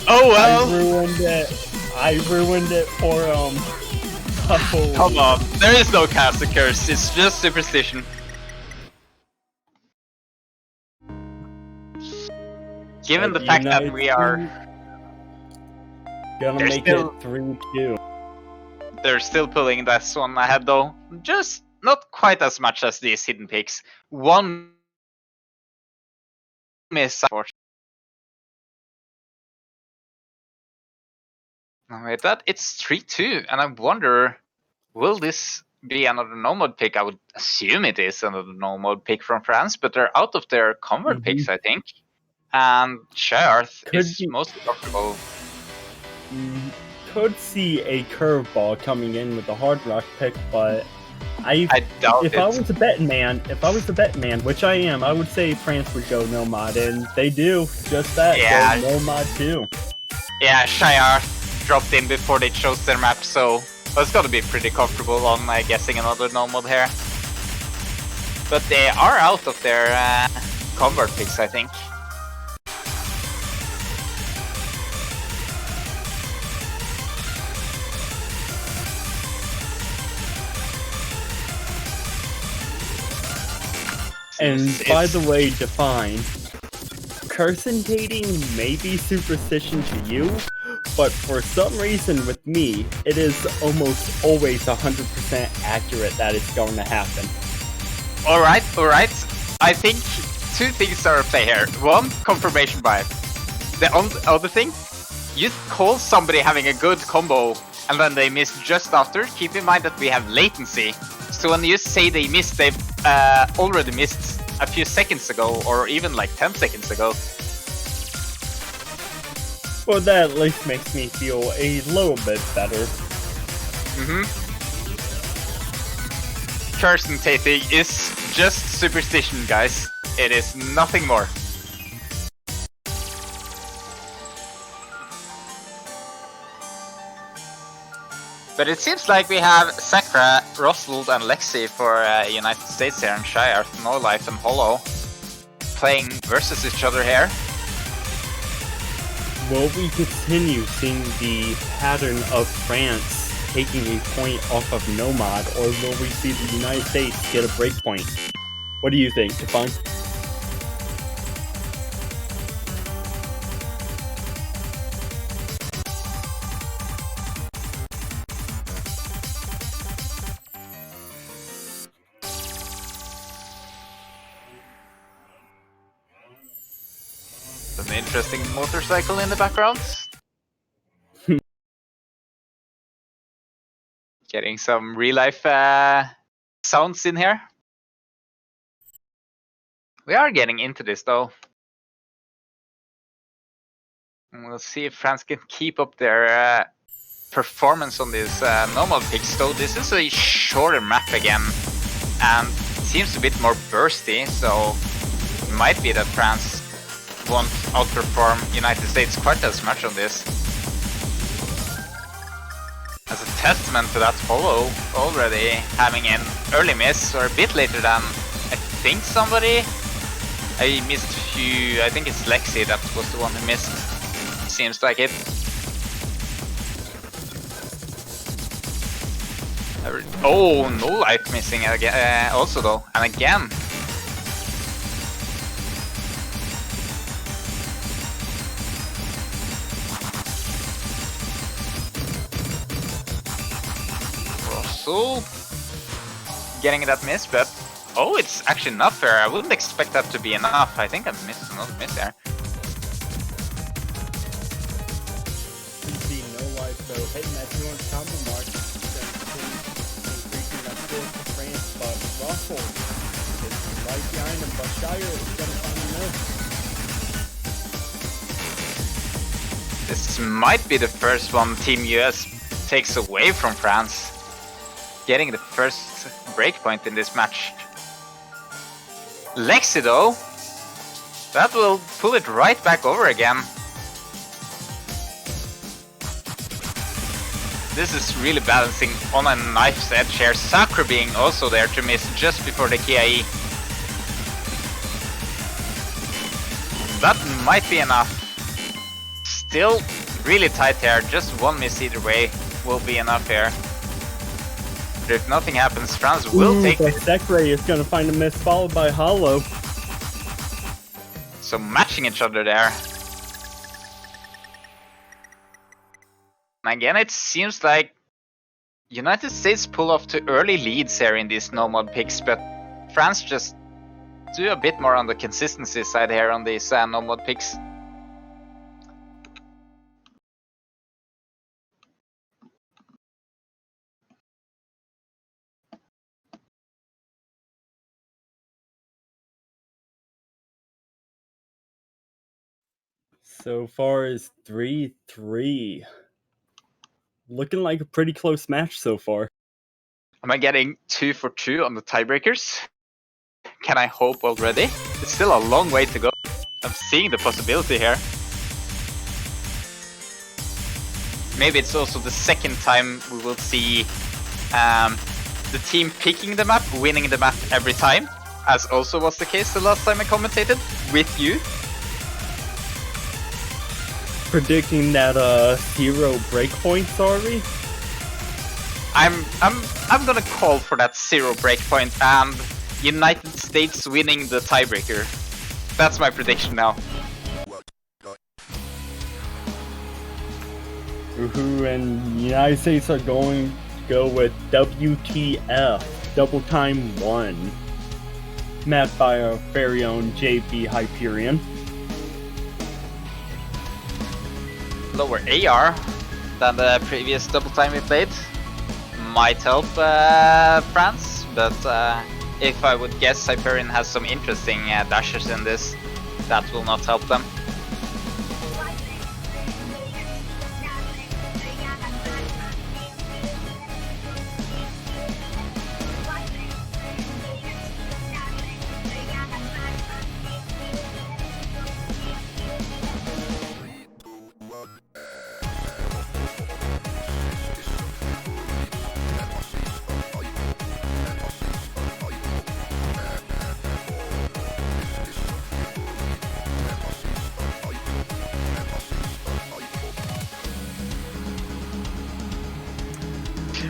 Oh well!
I ruined it for him. Oh.
Come on, there is no caster curse, it's just superstition. Given the fact that we are...
gonna
They're
make
still-
it 3-2.
They're still pulling this one ahead though. Just not quite as much as these hidden picks. One miss, unfortunately. With that, it's 3-2, and I wonder, will this be another no mode pick? I would assume it is another no mode pick from France, but they're out of their convert picks, I think. And Sharth
Could
is
be.
most comfortable.
Could see a curveball coming in with the hard rock pick, but
I doubt
if
it.
I was a betting man, which I am, I would say France would go no mod, and they do just that.
Yeah.
Go no mod too.
Yeah, Sharth dropped in before they chose their map, so it's gotta be pretty comfortable on guessing another no mod here. But they are out of their convert picks, I think.
And
It's-
by the way, define. Curse dating may be superstition to you, but for some reason with me, it is almost always 100% accurate that it's going to happen.
Alright. I think two things are at play here. One, confirmation bias. The other thing, you call somebody having a good combo and then they miss just after. Keep in mind that we have latency. So when you say they missed, they've already missed a few seconds ago or even like 10 seconds ago.
Well, that at least makes me feel a little bit better.
Cursing Tating is just superstition, guys. It is nothing more. But it seems like we have Sakura, Rosald, and Lexi for United States here, and Shy, No Life, and Hollow playing versus each other here.
Will we continue seeing the pattern of France taking a point off of Nomad, or will we see the United States get a break point? What do you think, Stefan?
An interesting motorcycle in the background. Getting some real life sounds in here. We are getting into this though. And we'll see if France can keep up their performance on these normal picks. Though this is a shorter map again, and seems a bit more bursty, so it might be that France won't outperform United States quite as much on this. As a testament to that, Hollow already having an early miss, or a bit later than I think somebody. I missed a few. I think it's Lexi that was the one who missed. Seems like it. Oh, No Life missing again, also though, and again. Russell getting that miss, but oh, it's actually not fair. I wouldn't expect that to be enough. I think I missed another miss there.
See No Life though hitting that 200 combo mark, increasing that score for France, but Russell is right behind him, but Shire is gonna find a miss.
This might be the first one Team US takes away from France, getting the first breakpoint in this match. Lexi though, that will pull it right back over again. This is really balancing on a knife's edge here. Sakura being also there to miss just before the KIE. That might be enough. Still really tight here. Just one miss either way will be enough here. But if nothing happens, France will take it.
Sakura is going to find a miss, followed by Hollow.
So matching each other there. And again, it seems like United States pull off to early leads here in these no mod picks, but France just do a bit more on the consistency side here on these no mod picks.
So far as 3-3. Looking like a pretty close match so far.
Am I getting 2 for 2 on the tiebreakers? Can I hope already? It's still a long way to go. I'm seeing the possibility here. Maybe it's also the second time we will see the team picking the map, winning the map every time, as also was the case the last time I commentated with you.
Predicting that 0 breakpoints, are we?
I'm gonna call for that 0 breakpoint and United States winning the tiebreaker. That's my prediction now.
And United States are going to go with WTF, Double Time 1. Mapped by our very own JP Hyperion.
Lower AR than the previous double time we played might help France, but if I would guess, Hyperion has some interesting dashes in this that will not help them.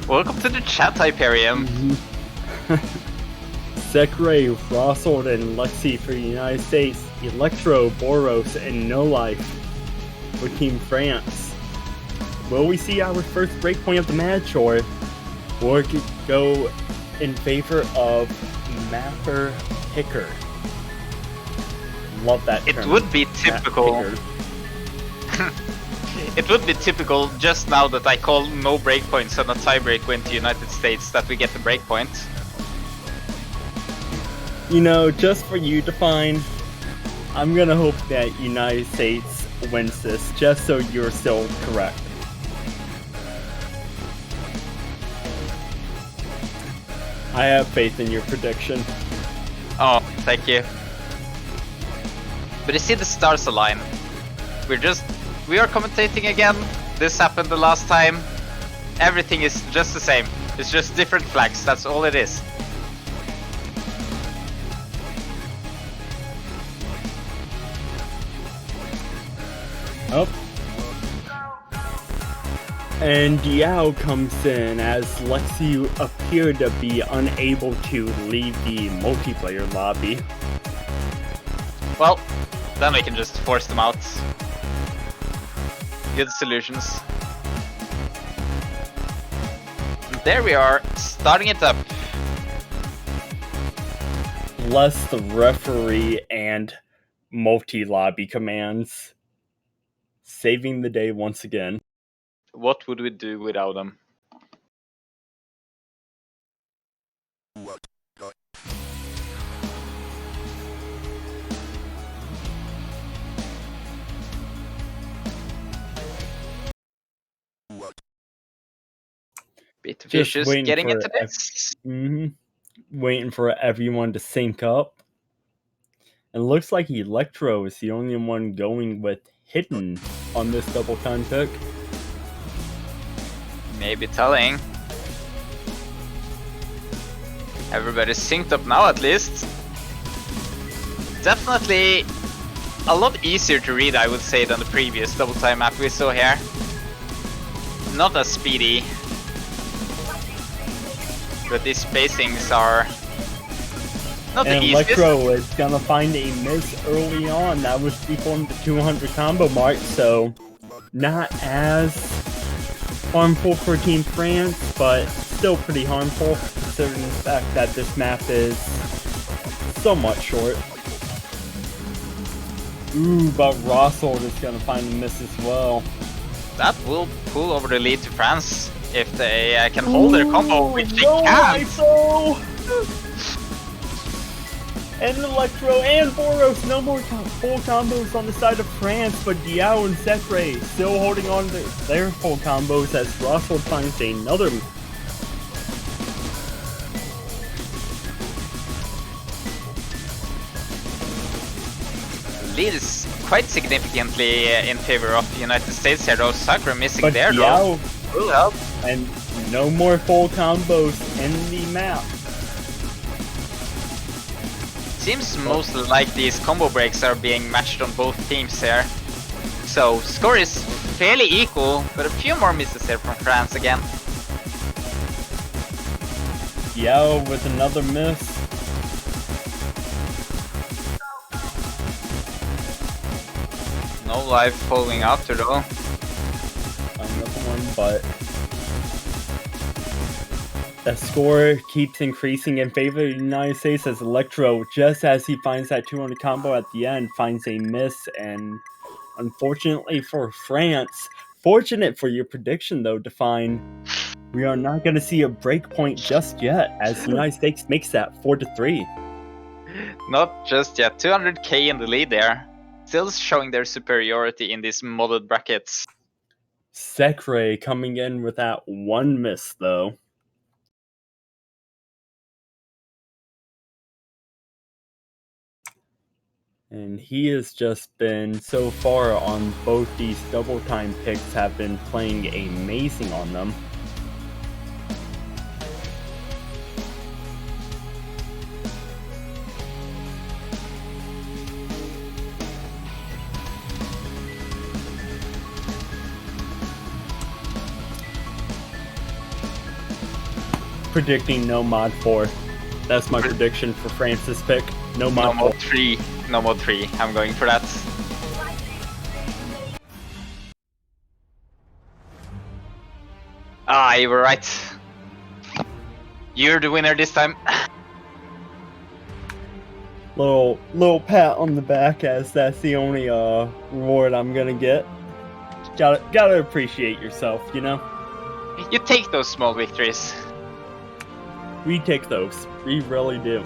Welcome to the chat, Hyperion.
Sekre, Rossold, and Lexi for the United States. Electro, Boros, and No Life for Team France. Will we see our first breakpoint of the match, or will it go in favor of Mapper Picker? Love that term.
It would be typical. It would be typical just now that I call no breakpoints and a tiebreak win to United States that we get the breakpoint.
You know, just for you to find, I'm gonna hope that United States wins this, just so you're still correct. I have faith in your prediction.
Oh, thank you. But you see the stars align. We are commentating again. This happened the last time. Everything is just the same. It's just different flags, that's all it is.
Oh. And Diao comes in as Lexi appeared to be unable to leave the multiplayer lobby.
Well, then we can just force them out. Good solutions. And there we are, starting it up.
Bless the referee and multi-lobby commands. Saving the day once again.
What would we do without them? Bit vicious getting into this.
Waiting for everyone to sync up. It looks like Electro is the only one going with Hidden on this double time pick.
Maybe telling. Everybody's synced up now at least. Definitely a lot easier to read, I would say, than the previous double time map we saw here. Not as speedy. But these spacings are not the easiest.
And Electro is gonna find a miss early on. That was before the 200 combo mark, so not as harmful for Team France, but still pretty harmful considering the fact that this map is somewhat short. Ooh, but Rossold is gonna find a miss as well.
That will pull over the lead to France if they can hold their combo, which they can't.
And Electro and Boros, no more full combos on the side of France, but Diao and Sekre still holding on to their full combos as Rossold finds another.
Lead is quite significantly in favor of the United States here, though. Sakura missing
But
there,
Diao
though. Will help.
And no more full combos in the map.
Seems mostly like these combo breaks are being matched on both teams here. So, score is fairly equal, but a few more misses here from France again.
Diao with another miss.
No life following after though.
Another one, but the score keeps increasing in favor of the United States as Electro, just as he finds that 200 combo at the end, finds a miss, and unfortunately for France, fortunate for your prediction though, Define, we are not going to see a break point just yet as the United States makes that 4-3.
Not just yet, 200k in the lead there. Still showing their superiority in these modded brackets.
Sekre coming in with that one miss though. And he has just been, so far on both these double time picks, have been playing amazing on them. predicting no mod 4. That's my prediction for France's pick. No mod 4.
3. No mod 3. I'm going for that. Ah, you were right. You're the winner this time.
Little pat on the back, as that's the only reward I'm gonna get. Gotta appreciate yourself, you know?
You take those small victories.
We take those. We really do.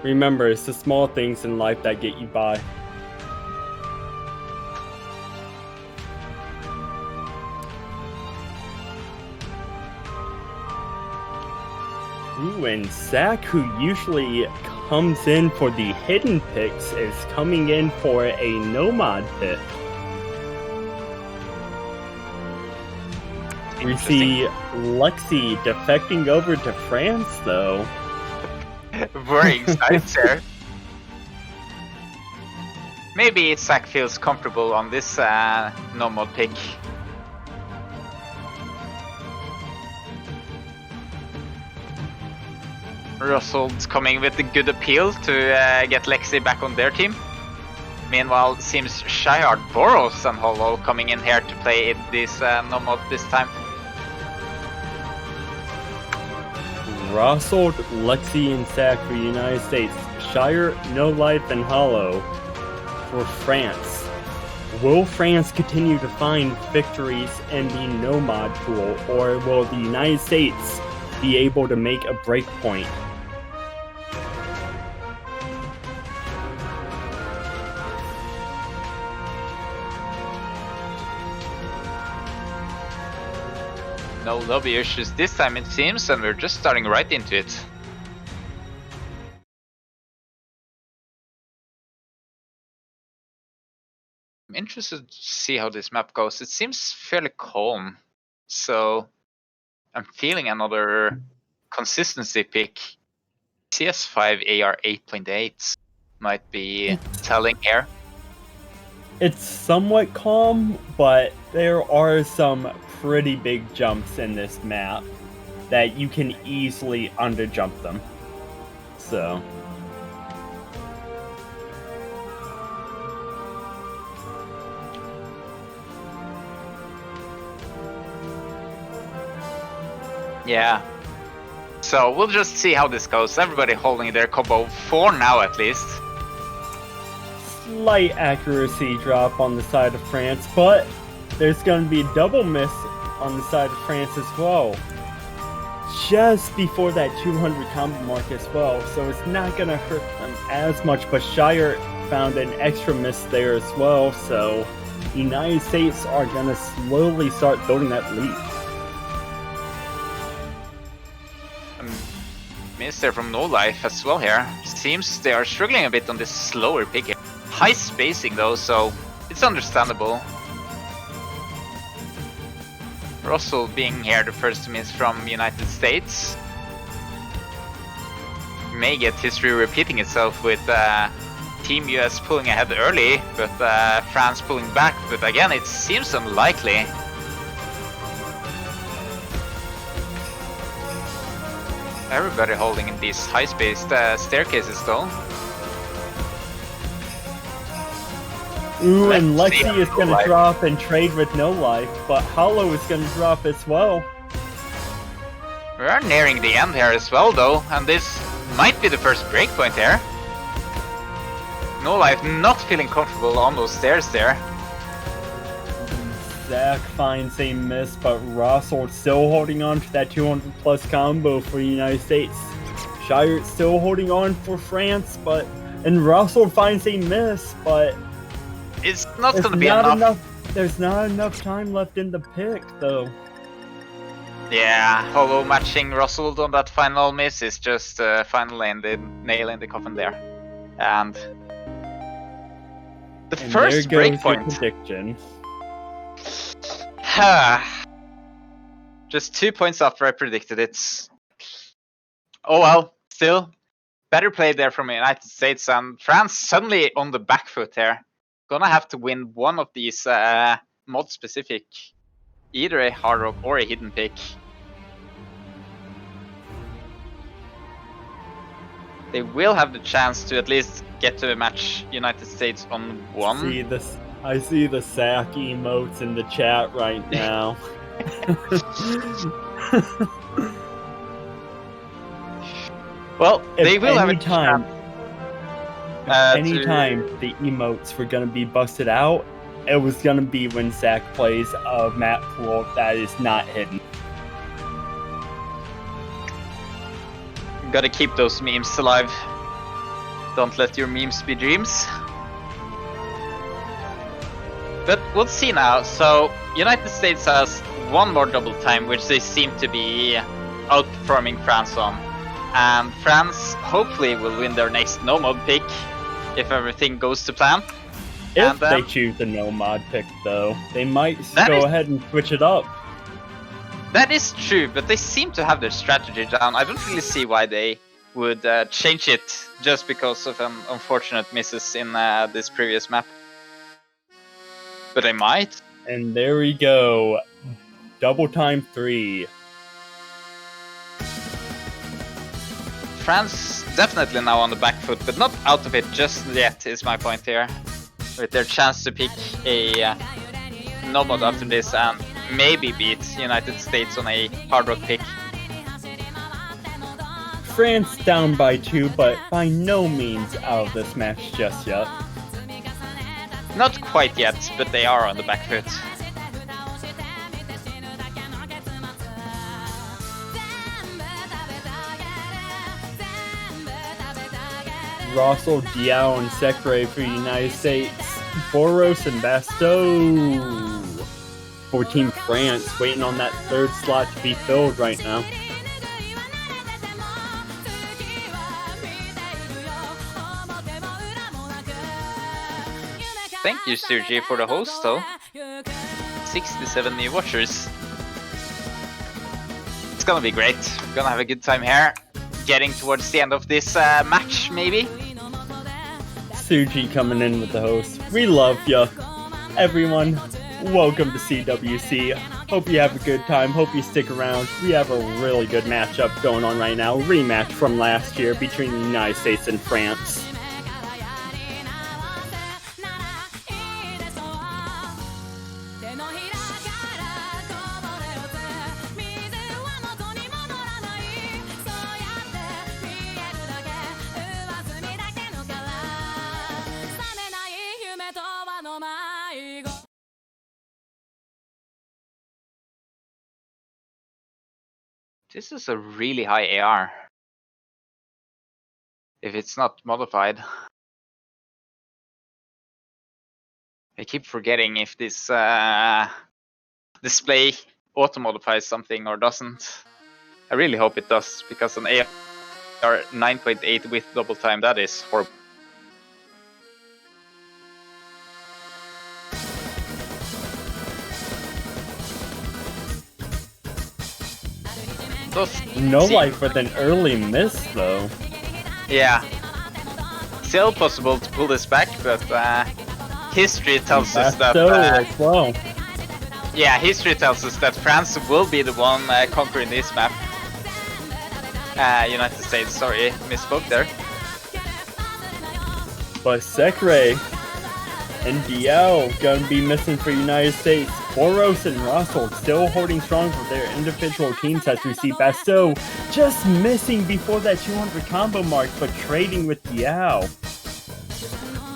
Remember, it's the small things in life that get you by. Ooh, and Zach, who usually comes in for the hidden picks, is coming in for a no-mod pick. We see Lexi defecting over to France, though.
Very excited, sir. Maybe Zach feels comfortable on this no-mod pick. Russell's coming with a good appeal to get Lexi back on their team. Meanwhile, seems Shyard, Boros, and Hollow coming in here to play this no-mod this time.
Russell, Lexi, and Zach for the United States. Shire, No Life, and Hollow for France. Will France continue to find victories in the no-mod pool, or will the United States be able to make a break point?
No lobby issues this time, it seems, and we're just starting right into it. I'm interested to see how this map goes. It seems fairly calm, so I'm feeling another consistency pick. CS5 AR 8.8 might be telling here.
It's somewhat calm, but there are some pretty big jumps in this map that you can easily underjump them. So
yeah. So we'll just see how this goes. Everybody holding their combo for now at least.
slight accuracy drop on the side of France, but there's going to be a double miss on the side of France as well. Just before that 200 combo mark as well, so it's not going to hurt them as much, but Shire found an extra miss there as well, so the United States are going to slowly start building that lead.
Miss there from No Life as well here. Seems they are struggling a bit on this slower pick here. High spacing though, so it's understandable. Russell being here the first to miss from United States. May get history repeating itself with Team US pulling ahead early, but France pulling back, but again it seems unlikely. Everybody holding in these high-spaced staircases though.
Ooh, and Lexi is going to drop and trade with No Life, but Hollow is going to drop as well.
We are nearing the end here as well though, and this might be the first breakpoint here. No Life not feeling comfortable on those stairs there.
Zach finds a miss, but Russell still holding on to that 200 plus combo for the United States. Shire still holding on for France, and Russell finds a miss, but
it's not going to be enough.
There's not enough time left in the pick, though.
Yeah, Hollow matching Russell on that final miss is just finally nail in the coffin there. And the first breakpoint.
Prediction.
Just 2 points after I predicted it. Oh well, still better play there from the United States, and France suddenly on the back foot here. Gonna have to win one of these mod specific either a hard rock or a hidden pick. They will have the chance to at least get to a match United States on 1.
I see the sack emotes in the chat right now.
Well, they will have a chance.
Anytime the emotes were gonna be busted out, it was gonna be when Zach plays a map pool that is not hidden.
Gotta keep those memes alive. Don't let your memes be dreams. But we'll see now. So United States has one more double time, which they seem to be outperforming France on. And France hopefully will win their next no mod pick if everything goes to plan.
If they choose the no mod pick, though, they might go ahead and switch it up.
That is true, but they seem to have their strategy down. I don't really see why they would change it just because of unfortunate misses in this previous map. But they might.
And there we go. Double time 3.
France definitely now on the back foot, but not out of it just yet, is my point here. With their chance to pick a no mod after this and maybe beat United States on a hard rock pick.
France down by 2, but by no means out of this match just yet.
Not quite yet, but they are on the back foot.
Russell, Diao, and Sekre for the United States. Boros and Basteau for Team France, waiting on that third slot to be filled right now.
Thank you, Sergey, for the host, though. 67 new watchers. It's gonna be great. We're gonna have a good time here. Getting towards the end of this match, maybe.
Suji coming in with the host. We love ya. Everyone, welcome to CWC. Hope you have a good time. Hope you stick around. We have a really good matchup going on right now. Rematch from last year between the United States and France.
This is a really high AR. If it's not modified. I keep forgetting if this display auto-modifies something or doesn't. I really hope it does, because an AR 9.8 with double time, that is horrible.
No life with an early miss, though.
Yeah. Still possible to pull this back, but history tells us that...
well.
Yeah, history tells us that France will be the one conquering this map. United States, sorry, misspoke there.
But Sekre and Diao gonna be missing for United States. Boros and Russell still holding strong for their individual teams as we see Basteau just missing before that 200 combo mark, but trading with Diao.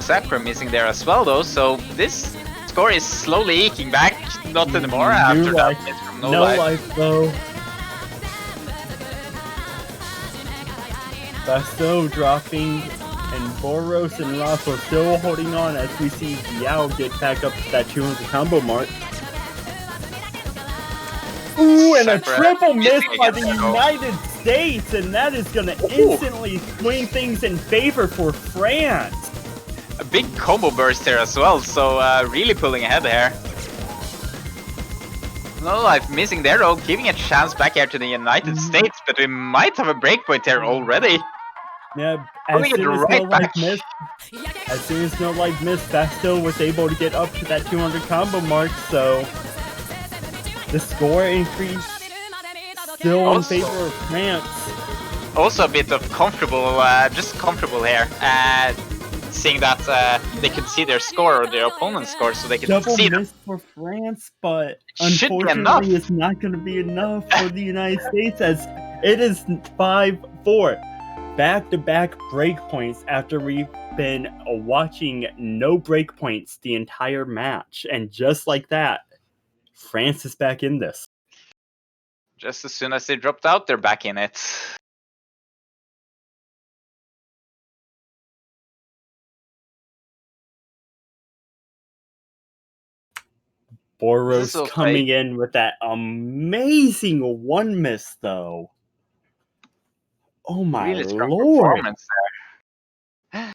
Sakura missing there as well though, so this score is slowly eking back. Not anymore after that hit from no life
though. Basteau dropping, and Boros and Russell still holding on as we see Diao get back up to that 200 combo mark. Ooh, and a triple miss by the United States, and that is going to instantly swing things in favor for France.
A big combo burst here as well, so really pulling ahead there. No life missing there though, giving a chance back here to the United States, but we might have a breakpoint here already.
Yeah, as soon as no life missed, Basteau was able to get up to that 200 combo mark, so The score increase still in favor of France.
Also a bit of comfortable, just comfortable here. Seeing that they could see their score or their opponent's score, so they could
Double
see
miss for France, but
should be
unfortunately
enough.
it's not going to be enough for the United States as it is 5-4. Back-to-back breakpoints after we've been watching no breakpoints the entire match. And just like that, France is back in this.
Just as soon as they dropped out, they're back in it.
Boros coming in with that amazing one miss, though. Oh my
really strong
lord!
Performance there.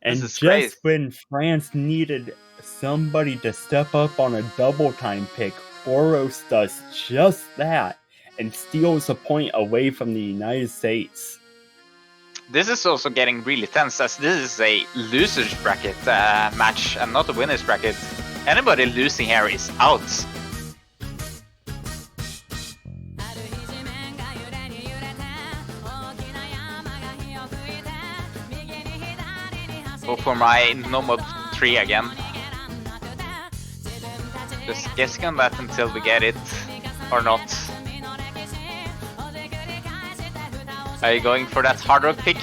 And just when France needed somebody to step up on a double time pick, Boros does just that and steals a point away from the United States.
This is also getting really tense as this is a loser's bracket match and not a winner's bracket. Anybody losing here is out. Go for my Nomad 3 again. Just guessing on that until we get it, or not. Are you going for that hard rock pick?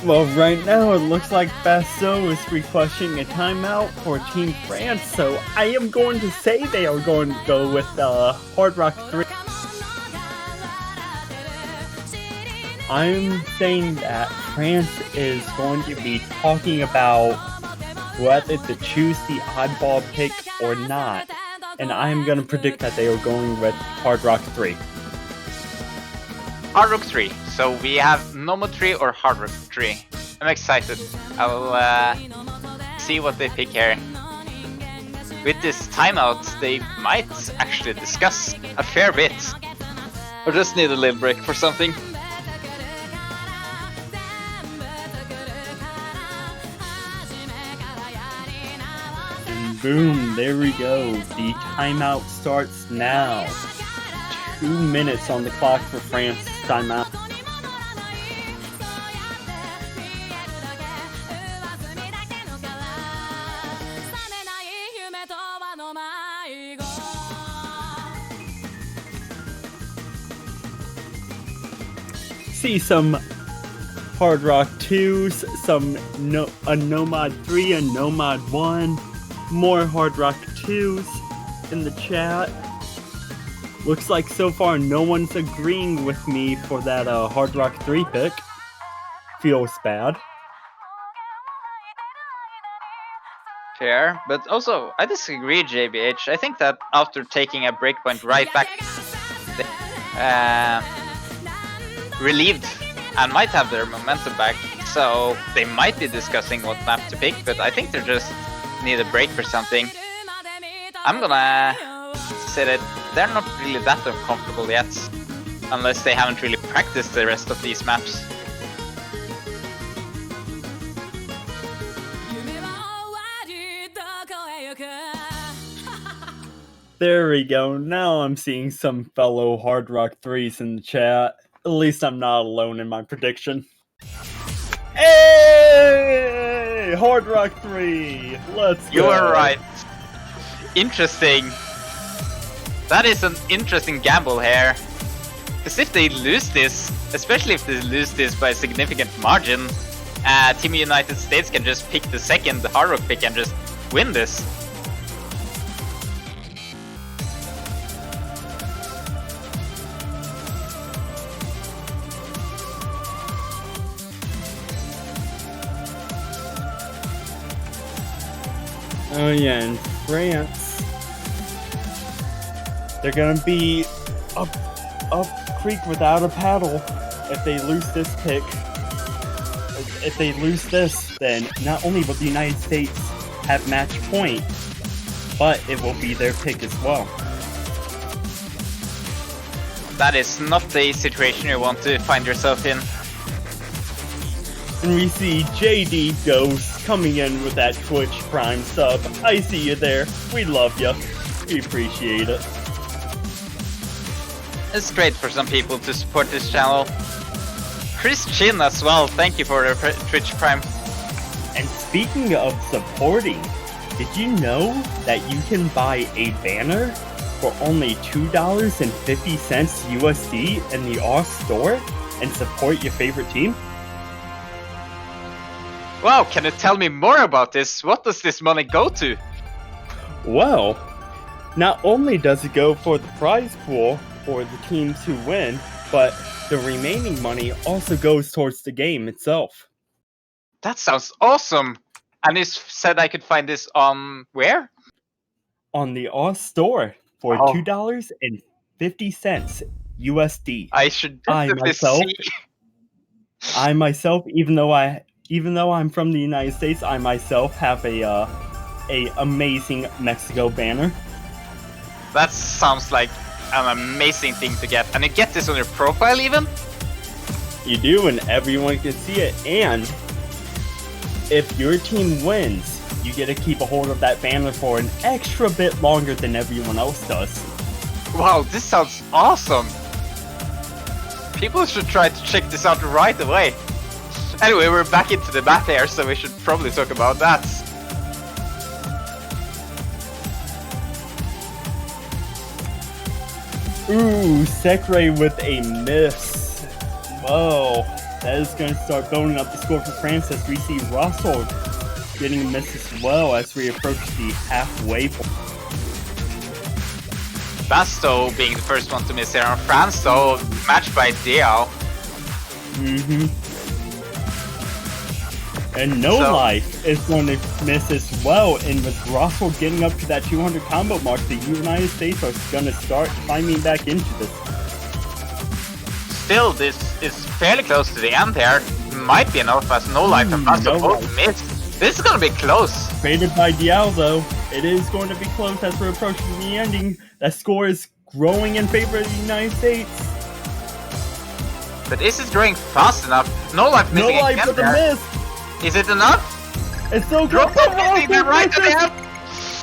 Well, right now it looks like Basso is requesting a timeout for Team France, so I am going to say they are going to go with Hard Rock 3. I'm saying that France is going to be talking about whether to choose the oddball pick or not, and I'm going to predict that they are going with Hard Rock 3.
Hard Rock 3. So we have Nomad 3 or Hard Rock 3. I'm excited. I'll see what they pick here. With this timeout, they might actually discuss a fair bit. Or just need a little break for something.
And boom, there we go. The timeout starts now. 2 minutes on the clock for France's timeout. See some Hard Rock 2s, a Nomad 3, a Nomad 1, more Hard Rock 2s in the chat. Looks like so far no one's agreeing with me for that Hard Rock 3 pick. Feels bad.
Fair, but also I disagree, JBH. I think that after taking a breakpoint right back, relieved and might have their momentum back, so they might be discussing what map to pick, but I think they just need a break or something. I'm gonna say that they're not really that uncomfortable yet, unless they haven't really practiced the rest of these maps.
There we go. Now I'm seeing some fellow Hard Rock 3s in the chat. At least I'm not alone in my prediction. Hey! Hard Rock 3! Let's go!
You are right. Interesting. That is an interesting gamble here. Because if they lose this, especially if they lose this by a significant margin, Team United States can just pick the second Hard Rock pick and just win this.
Oh yeah, in France, they're gonna be up creek without a paddle if they lose this pick. If they lose this, then not only will the United States have match point, but it will be their pick as well.
That is not the situation you want to find yourself in.
And we see JD Ghost coming in with that Twitch Prime sub. I see you there. We love you. We appreciate it.
It's great for some people to support this channel. Chris Chin as well, thank you for the Twitch Prime.
And speaking of supporting, did you know that you can buy a banner for only $2.50 USD in the Off store and support your favorite team?
Wow, can you tell me more about this? What does this money go to?
Well, not only does it go for the prize pool for the teams who win, but the remaining money also goes towards the game itself.
That sounds awesome! And you said I could find this on where?
On the Off store for $2.50 USD.
I should definitely see.
I myself, even though I'm from the United States, I myself have a amazing Mexico banner.
That sounds like an amazing thing to get. And you get this on your profile even?
You do, and everyone can see it. And if your team wins, you get to keep a hold of that banner for an extra bit longer than everyone else does.
Wow, this sounds awesome! People should try to check this out right away. Anyway, we're back into the bat here, so we should probably talk about that.
Ooh, Sekre with a miss. Whoa, that is going to start building up the score for France as we see Russell getting a miss as well as we approach the halfway point.
Basto being the first one to miss here on France, though, matched by Diao.
And No Life is going to miss as well, and with Russell getting up to that 200 combo mark, the United States are going to start climbing back into this.
Still, this is fairly close to the end here. Might be enough as No Life and Basto both missed. This is going to be close.
Traded by Diao, though. It is going to be close as we're approaching the ending. That score is growing in favor of the United States.
But is it growing fast enough? No Life missing
No Life with a miss.
Is it enough?
It's so good.
Right at the end.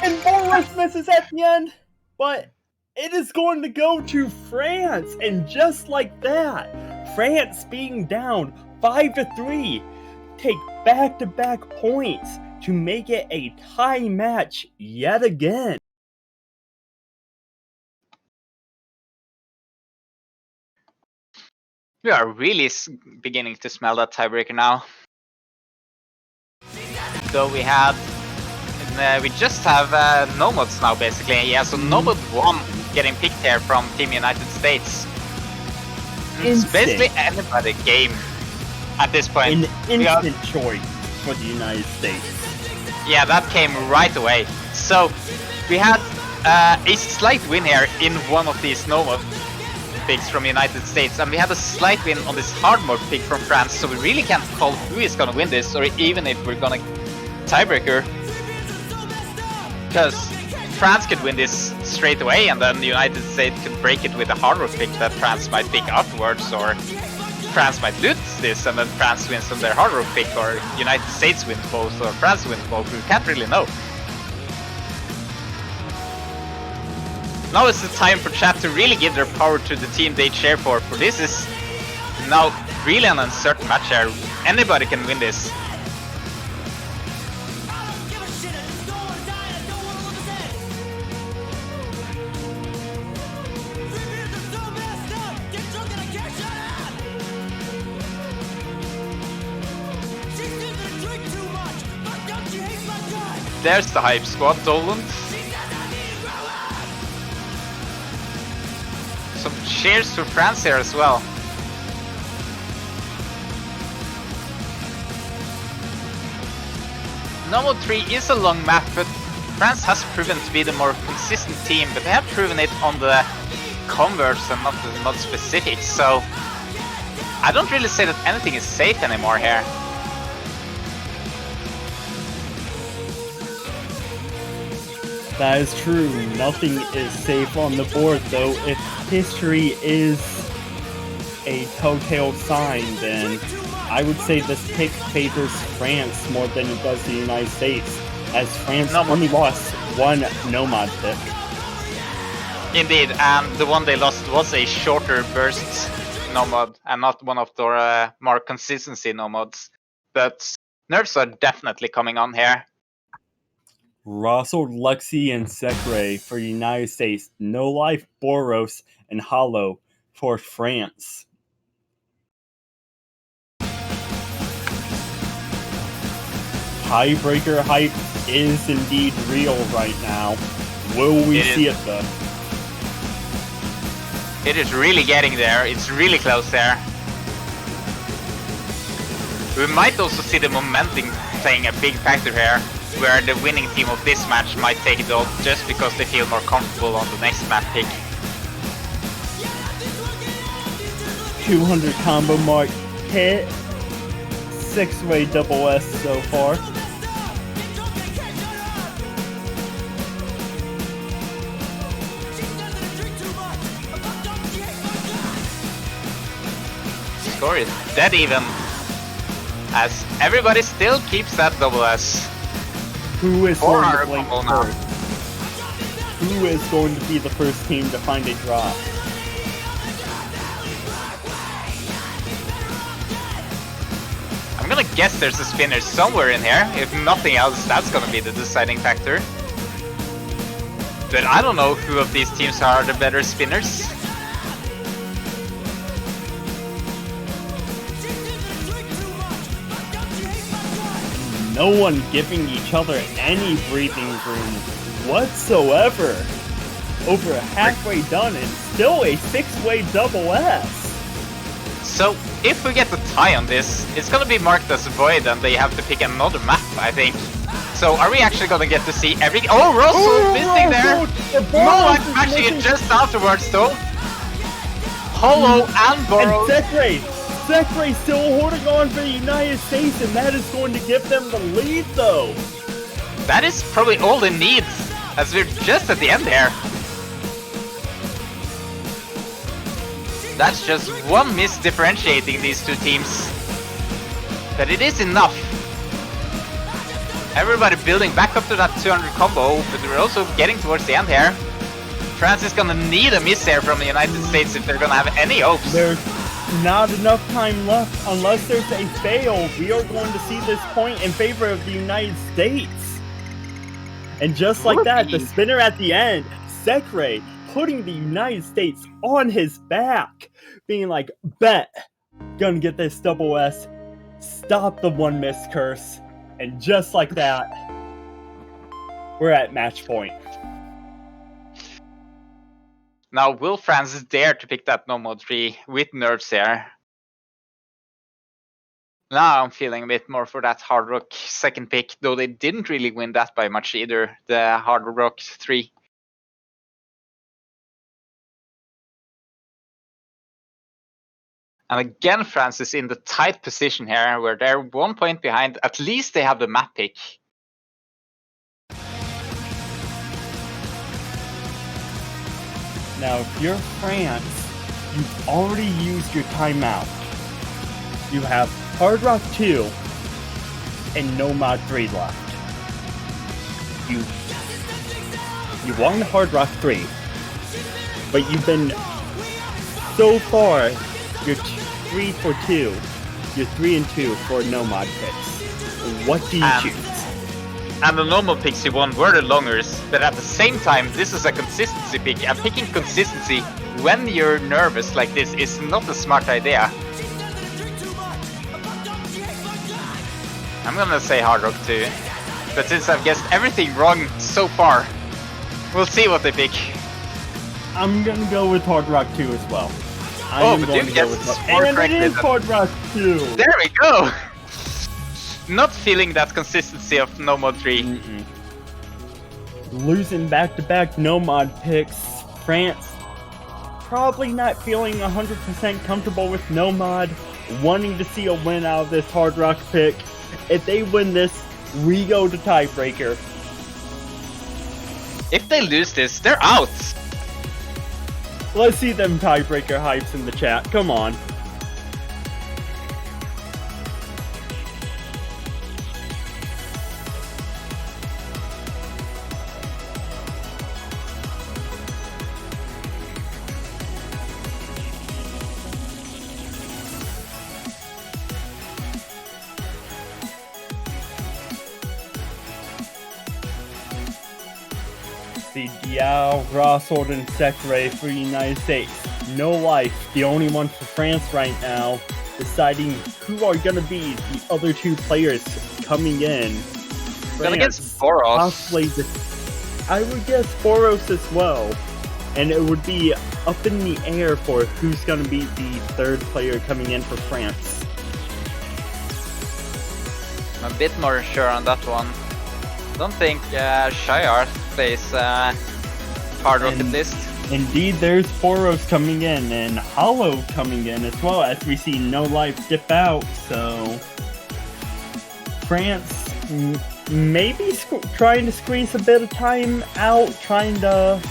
And Morris misses at the end. But it is going to go to France. And just like that, France being down 5-3, take back-to-back points to make it a tie match yet again.
We are really beginning to smell that tiebreaker now. So we have, we just have Nomads now basically. Yeah, so Nomad 1 getting picked here from Team United States. It's basically anybody game at this point.
An instant choice for the United States.
Yeah, that came right away. So we had a slight win here in one of these Nomad picks from United States, and we had a slight win on this hard mode pick from France, so we really can't call who is gonna win this, or even if we're gonna tiebreaker, because France could win this straight away, and then the United States could break it with a hard mode pick that France might pick afterwards, or France might lose this, and then France wins on their hard mode pick, or United States wins both, or France wins both. We can't really know. Now is the time for chat to really give their power to the team they cheer for this is now really an uncertain match here. Anybody can win this. There's the hype squad, Dolan. Some cheers to France here as well. Normal 3 is a long map, but France has proven to be the more consistent team, but they have proven it on the converts and not the specifics, so I don't really say that anything is safe anymore here.
That is true. Nothing is safe on the board, though. If history is a telltale sign, then I would say this pick favors France more than it does the United States, as France only lost one Nomad pick.
Indeed, and the one they lost was a shorter burst Nomad and not one of the more consistency Nomads. But nerfs are definitely coming on here.
Russell, Luxie, and Sekre for United States. No Life, Boros, and Hollow for France. Tiebreaker hype is indeed real right now. Will we see it though?
It is really getting there. It's really close there. We might also see the momentum playing a big factor here, where the winning team of this match might take it all just because they feel more comfortable on the next map pick.
200 combo mark hit. 6-way double S so far.
Score is dead even, as everybody still keeps that double S.
Who is going to blink
now?
Who is going to be the first team to find a drop?
I'm gonna guess there's a spinner somewhere in here. If nothing else, that's gonna be the deciding factor. But I don't know who of these teams are the better spinners.
No one giving each other any breathing room whatsoever. Over halfway done and still a 6-way double S.
So if we get the tie on this, it's gonna be marked as void and they have to pick another map, I think. So are we actually gonna get to see every— Oh, Russell missing there! Moonlight crashing it just afterwards though. Hollow and Boros.
And Sekre still holding on for the United States, and that is going to give them the lead though.
That is probably all they need, as we're just at the end here. That's just one miss differentiating these two teams. But it is enough. Everybody building back up to that 200 combo, but we're also getting towards the end here. France is gonna need a miss here from the United States if they're gonna have any hopes.
There's not enough time left. Unless there's a fail, we are going to see this point in favor of the United States. And just like that, the spinner at the end, Sekre, putting the United States on his back, being like, bet, gonna get this double S, stop the one miss curse, and just like that, we're at match point.
Now, will France dare to pick that Nomad 3 with nerfs here? Now I'm feeling a bit more for that Hard Rock second pick, though they didn't really win that by much either, the Hard Rock 3. And again, France is in the tight position here, where they're 1 point behind. At least they have the map pick.
Now, if you're France, you've already used your timeout. You have Hard Rock 2 and Nomad 3 left. You won Hard Rock 3, but you've been so far. You're 3 for 2. You're 3 and 2 for Nomad picks. What do you choose?
And the normal picks you won were the longers, but at the same time, this is a consistency pick. And picking consistency when you're nervous like this is not a smart idea. I'm gonna say Hard Rock 2, but since I've guessed everything wrong so far, we'll see what they pick.
I'm gonna go with Hard Rock 2 as well.
But you guessed more correctly.
And it is Hard Rock 2!
There we go! Not feeling that consistency of Nomad 3.
Losing back-to-back Nomad picks. France probably not feeling 100% comfortable with Nomad. Wanting to see a win out of this Hard Rock pick. If they win this, we go to tiebreaker.
If they lose this, they're out!
Let's see them tiebreaker hypes in the chat. Come on. see Diao, Rossold, and Sekre for the United States. No Life, the only one for France right now, deciding who are going to be the other two players coming in.
Gonna get Boros.
Possibly I would guess Boros as well. And it would be up in the air for who's going to be the third player coming in for France.
I'm a bit more sure on that one. Don't think Shiart plays hard rocket list.
Indeed, there's Boros coming in and Hollow coming in as well, as we see No Life dip out. So France maybe trying to squeeze a bit of time out, try to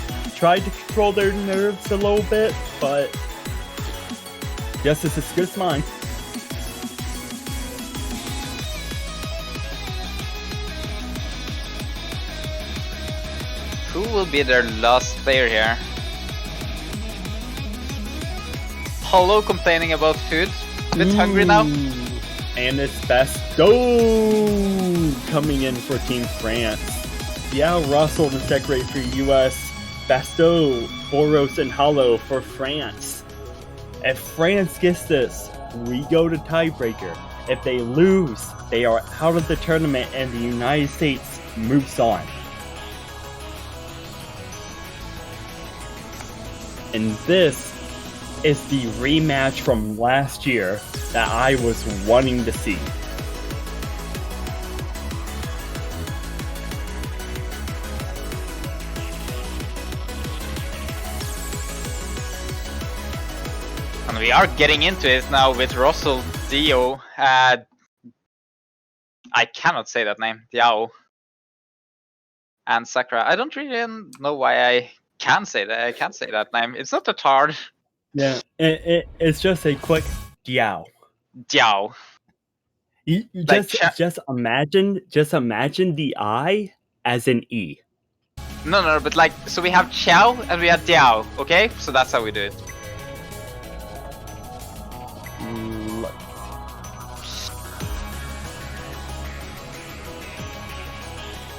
control their nerves a little bit, but guess it's as good as mine.
Who will be their last player here? Hollow complaining about food. A bit hungry now.
And it's Basto coming in for Team France. Yeah, Russell and Sekre for US. Basto, Boros, and Hollow for France. If France gets this, we go to tiebreaker. If they lose, they are out of the tournament and the United States moves on. And this is the rematch from last year that I was wanting to see.
And we are getting into it now with Russell, Dio, I cannot say that name, Diao, and Sakura. I don't really know why I can't say that. I can't say that name. It's not that hard.
Yeah, it's just a quick Diao.
Diao.
Just imagine the I as an E.
No, but like, so we have Xiao and we have Diao, okay? So that's how we do it.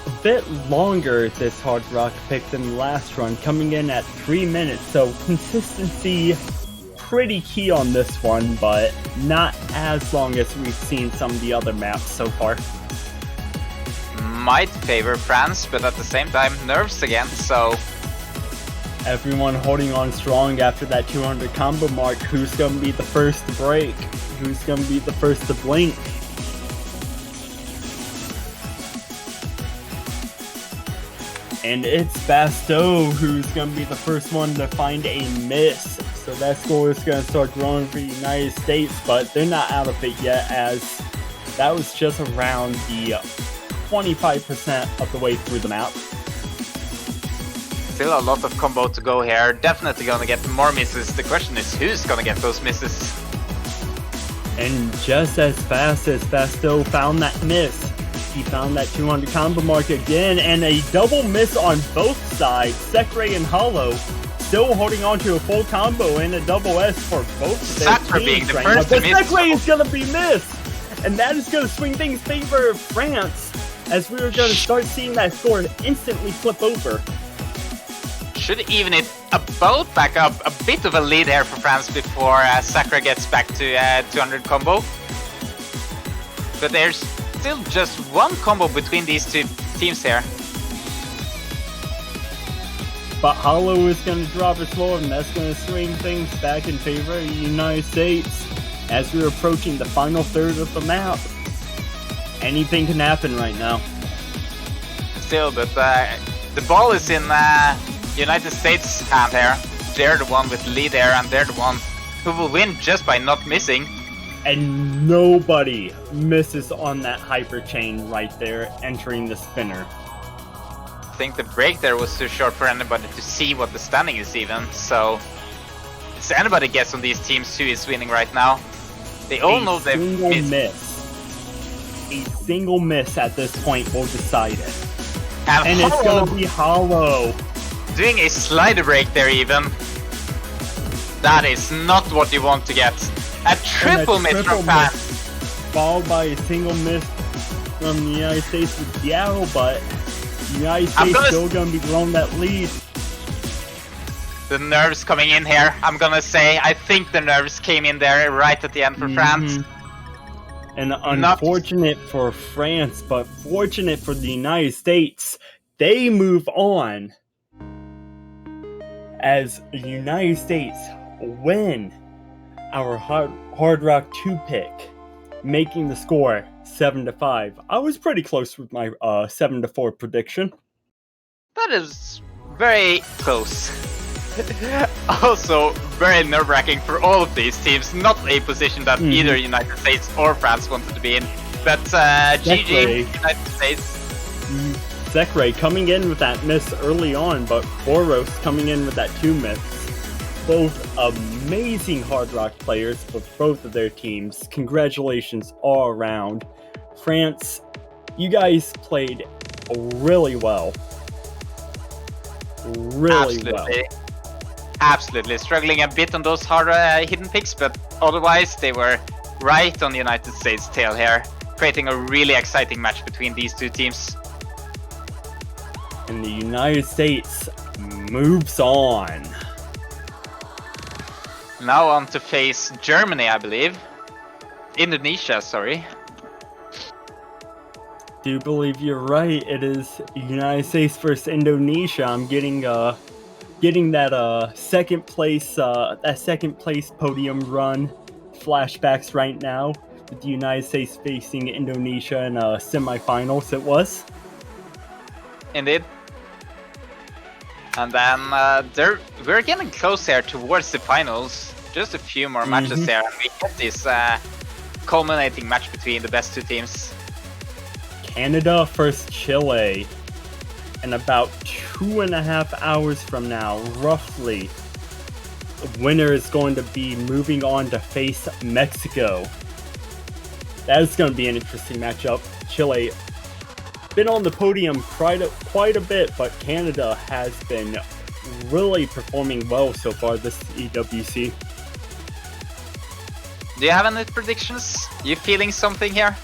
A bit longer this hard rock pick than the last run, coming in at 3 minutes, so consistency pretty key on this one, but not as long as we've seen some of the other maps so far.
Might favor France, but at the same time nerves again, so
everyone holding on strong after that 200 combo mark. Who's gonna be the first to break? Who's gonna be the first to blink? And it's Basto who's going to be the first one to find a miss. So that score is going to start growing for the United States, but they're not out of it yet, as that was just around the 25% of the way through the map.
Still a lot of combo to go here. Definitely going to get more misses. The question is who's going to get those misses.
And just as fast as Basto found that miss, he found that 200 combo mark again, and a double miss on both sides. Sekre and Hollow still holding on to a full combo and a double S for both their teams
being the
right
first
now.
to
But
miss.
Sekre is going to be missed, and that is going to swing things in favor of France, as we are going to start seeing that score instantly flip over.
Should even it about back up a bit of a lead here for France before Sakura gets back to 200 combo. But there's still just one combo between these two teams here.
But Hollow is going to drop his sword, and that's going to swing things back in favor of the United States as we're approaching the final third of the map. Anything can happen right now.
Still, but the ball is in United States' hand here. They're the one with the lead there, and they're the one who will win just by not missing.
And nobody misses on that hyper chain right there, entering the spinner.
I think the break there was too short for anybody to see what the standing is even, so it's anybody guess on these teams who is winning right now. They all know they've missed.
A single miss at this point will decide it.
And
it's gonna be Hollow.
Doing a slider break there even. That is not what you want to get. A triple miss from Pat.
Followed by a single miss from the United States with Diao, but United States still gonna be blowing that lead.
The nerves coming in here, I'm gonna say. I think the nerves came in there right at the end for France.
And unfortunate for France, but fortunate for the United States, they move on. As the United States win our Hard Rock 2 pick, making the score 7-5. I was pretty close with my 7-4 prediction.
That is very close. Also, very nerve-wracking for all of these teams. Not a position that either United States or France wanted to be in. But GG, United States.
Zekray coming in with that miss early on, but Boros coming in with that 2 miss. Both amazing Hard Rock players for both of their teams. Congratulations all around. France, you guys played really well. Really well.
Absolutely. Struggling a bit on those hard hidden picks, but otherwise they were right on the United States' tail here, creating a really exciting match between these two teams.
And the United States moves on.
Now on to face Germany, I believe. Indonesia, sorry.
Do believe you're right. It is United States versus Indonesia. I'm getting that second place podium run flashbacks right now with the United States facing Indonesia in semifinals. It was.
Indeed. And then we're getting close here towards the finals. Just a few more matches there, and we get this culminating match between the best two teams.
Canada versus Chile. And about 2.5 hours from now, roughly, the winner is going to be moving on to face Mexico. That is going to be an interesting matchup. Chile been on the podium quite a bit, but Canada has been really performing well so far this EWC.
Do you have any predictions? You feeling something here?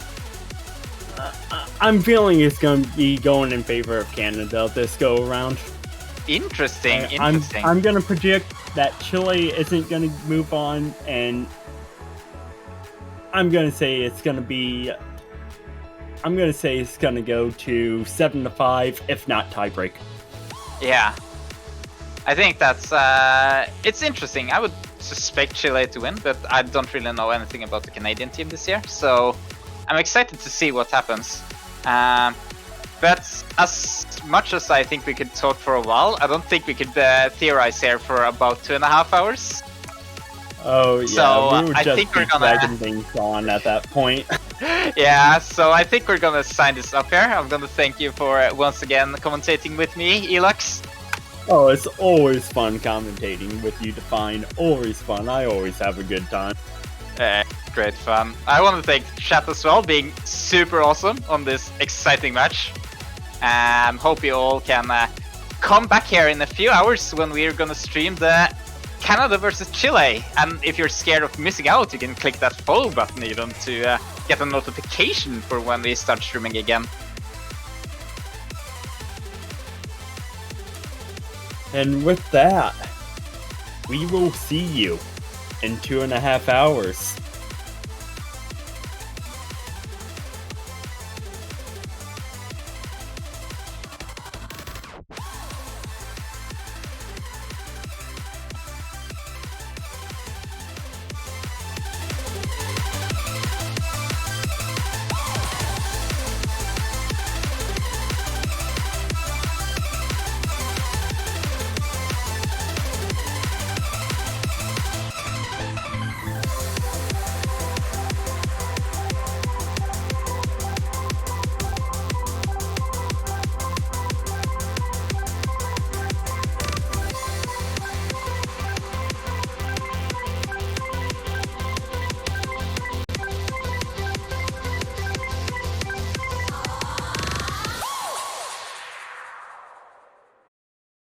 I'm feeling it's going to be going in favor of Canada this go around.
Interesting.
I'm going to predict that Chile isn't going to move on, and I'm going to say it's going to be. I'm going to say it's going to go to 7-5, if not tiebreak.
Yeah, I think that's it's interesting. I would suspect Chile to win, but I don't really know anything about the Canadian team this year, so I'm excited to see what happens. But as much as I think we could talk for a while, I don't think we could theorize here for about 2.5 hours.
Oh yeah,
so
we were
I
just
think we're gonna
dragging things on at that point.
Yeah, so I think we're gonna sign this up here. I'm gonna thank you for once again commentating with me, Elux.
Oh, it's always fun commentating with you, Define. Always fun. I always have a good time.
Great fun. I want to thank chat as well, being super awesome on this exciting match. And hope you all can come back here in a few hours when we're gonna stream the Canada versus Chile. And if you're scared of missing out, you can click that follow button even to get a notification for when we start streaming again.
And with that, we will see you in 2.5 hours.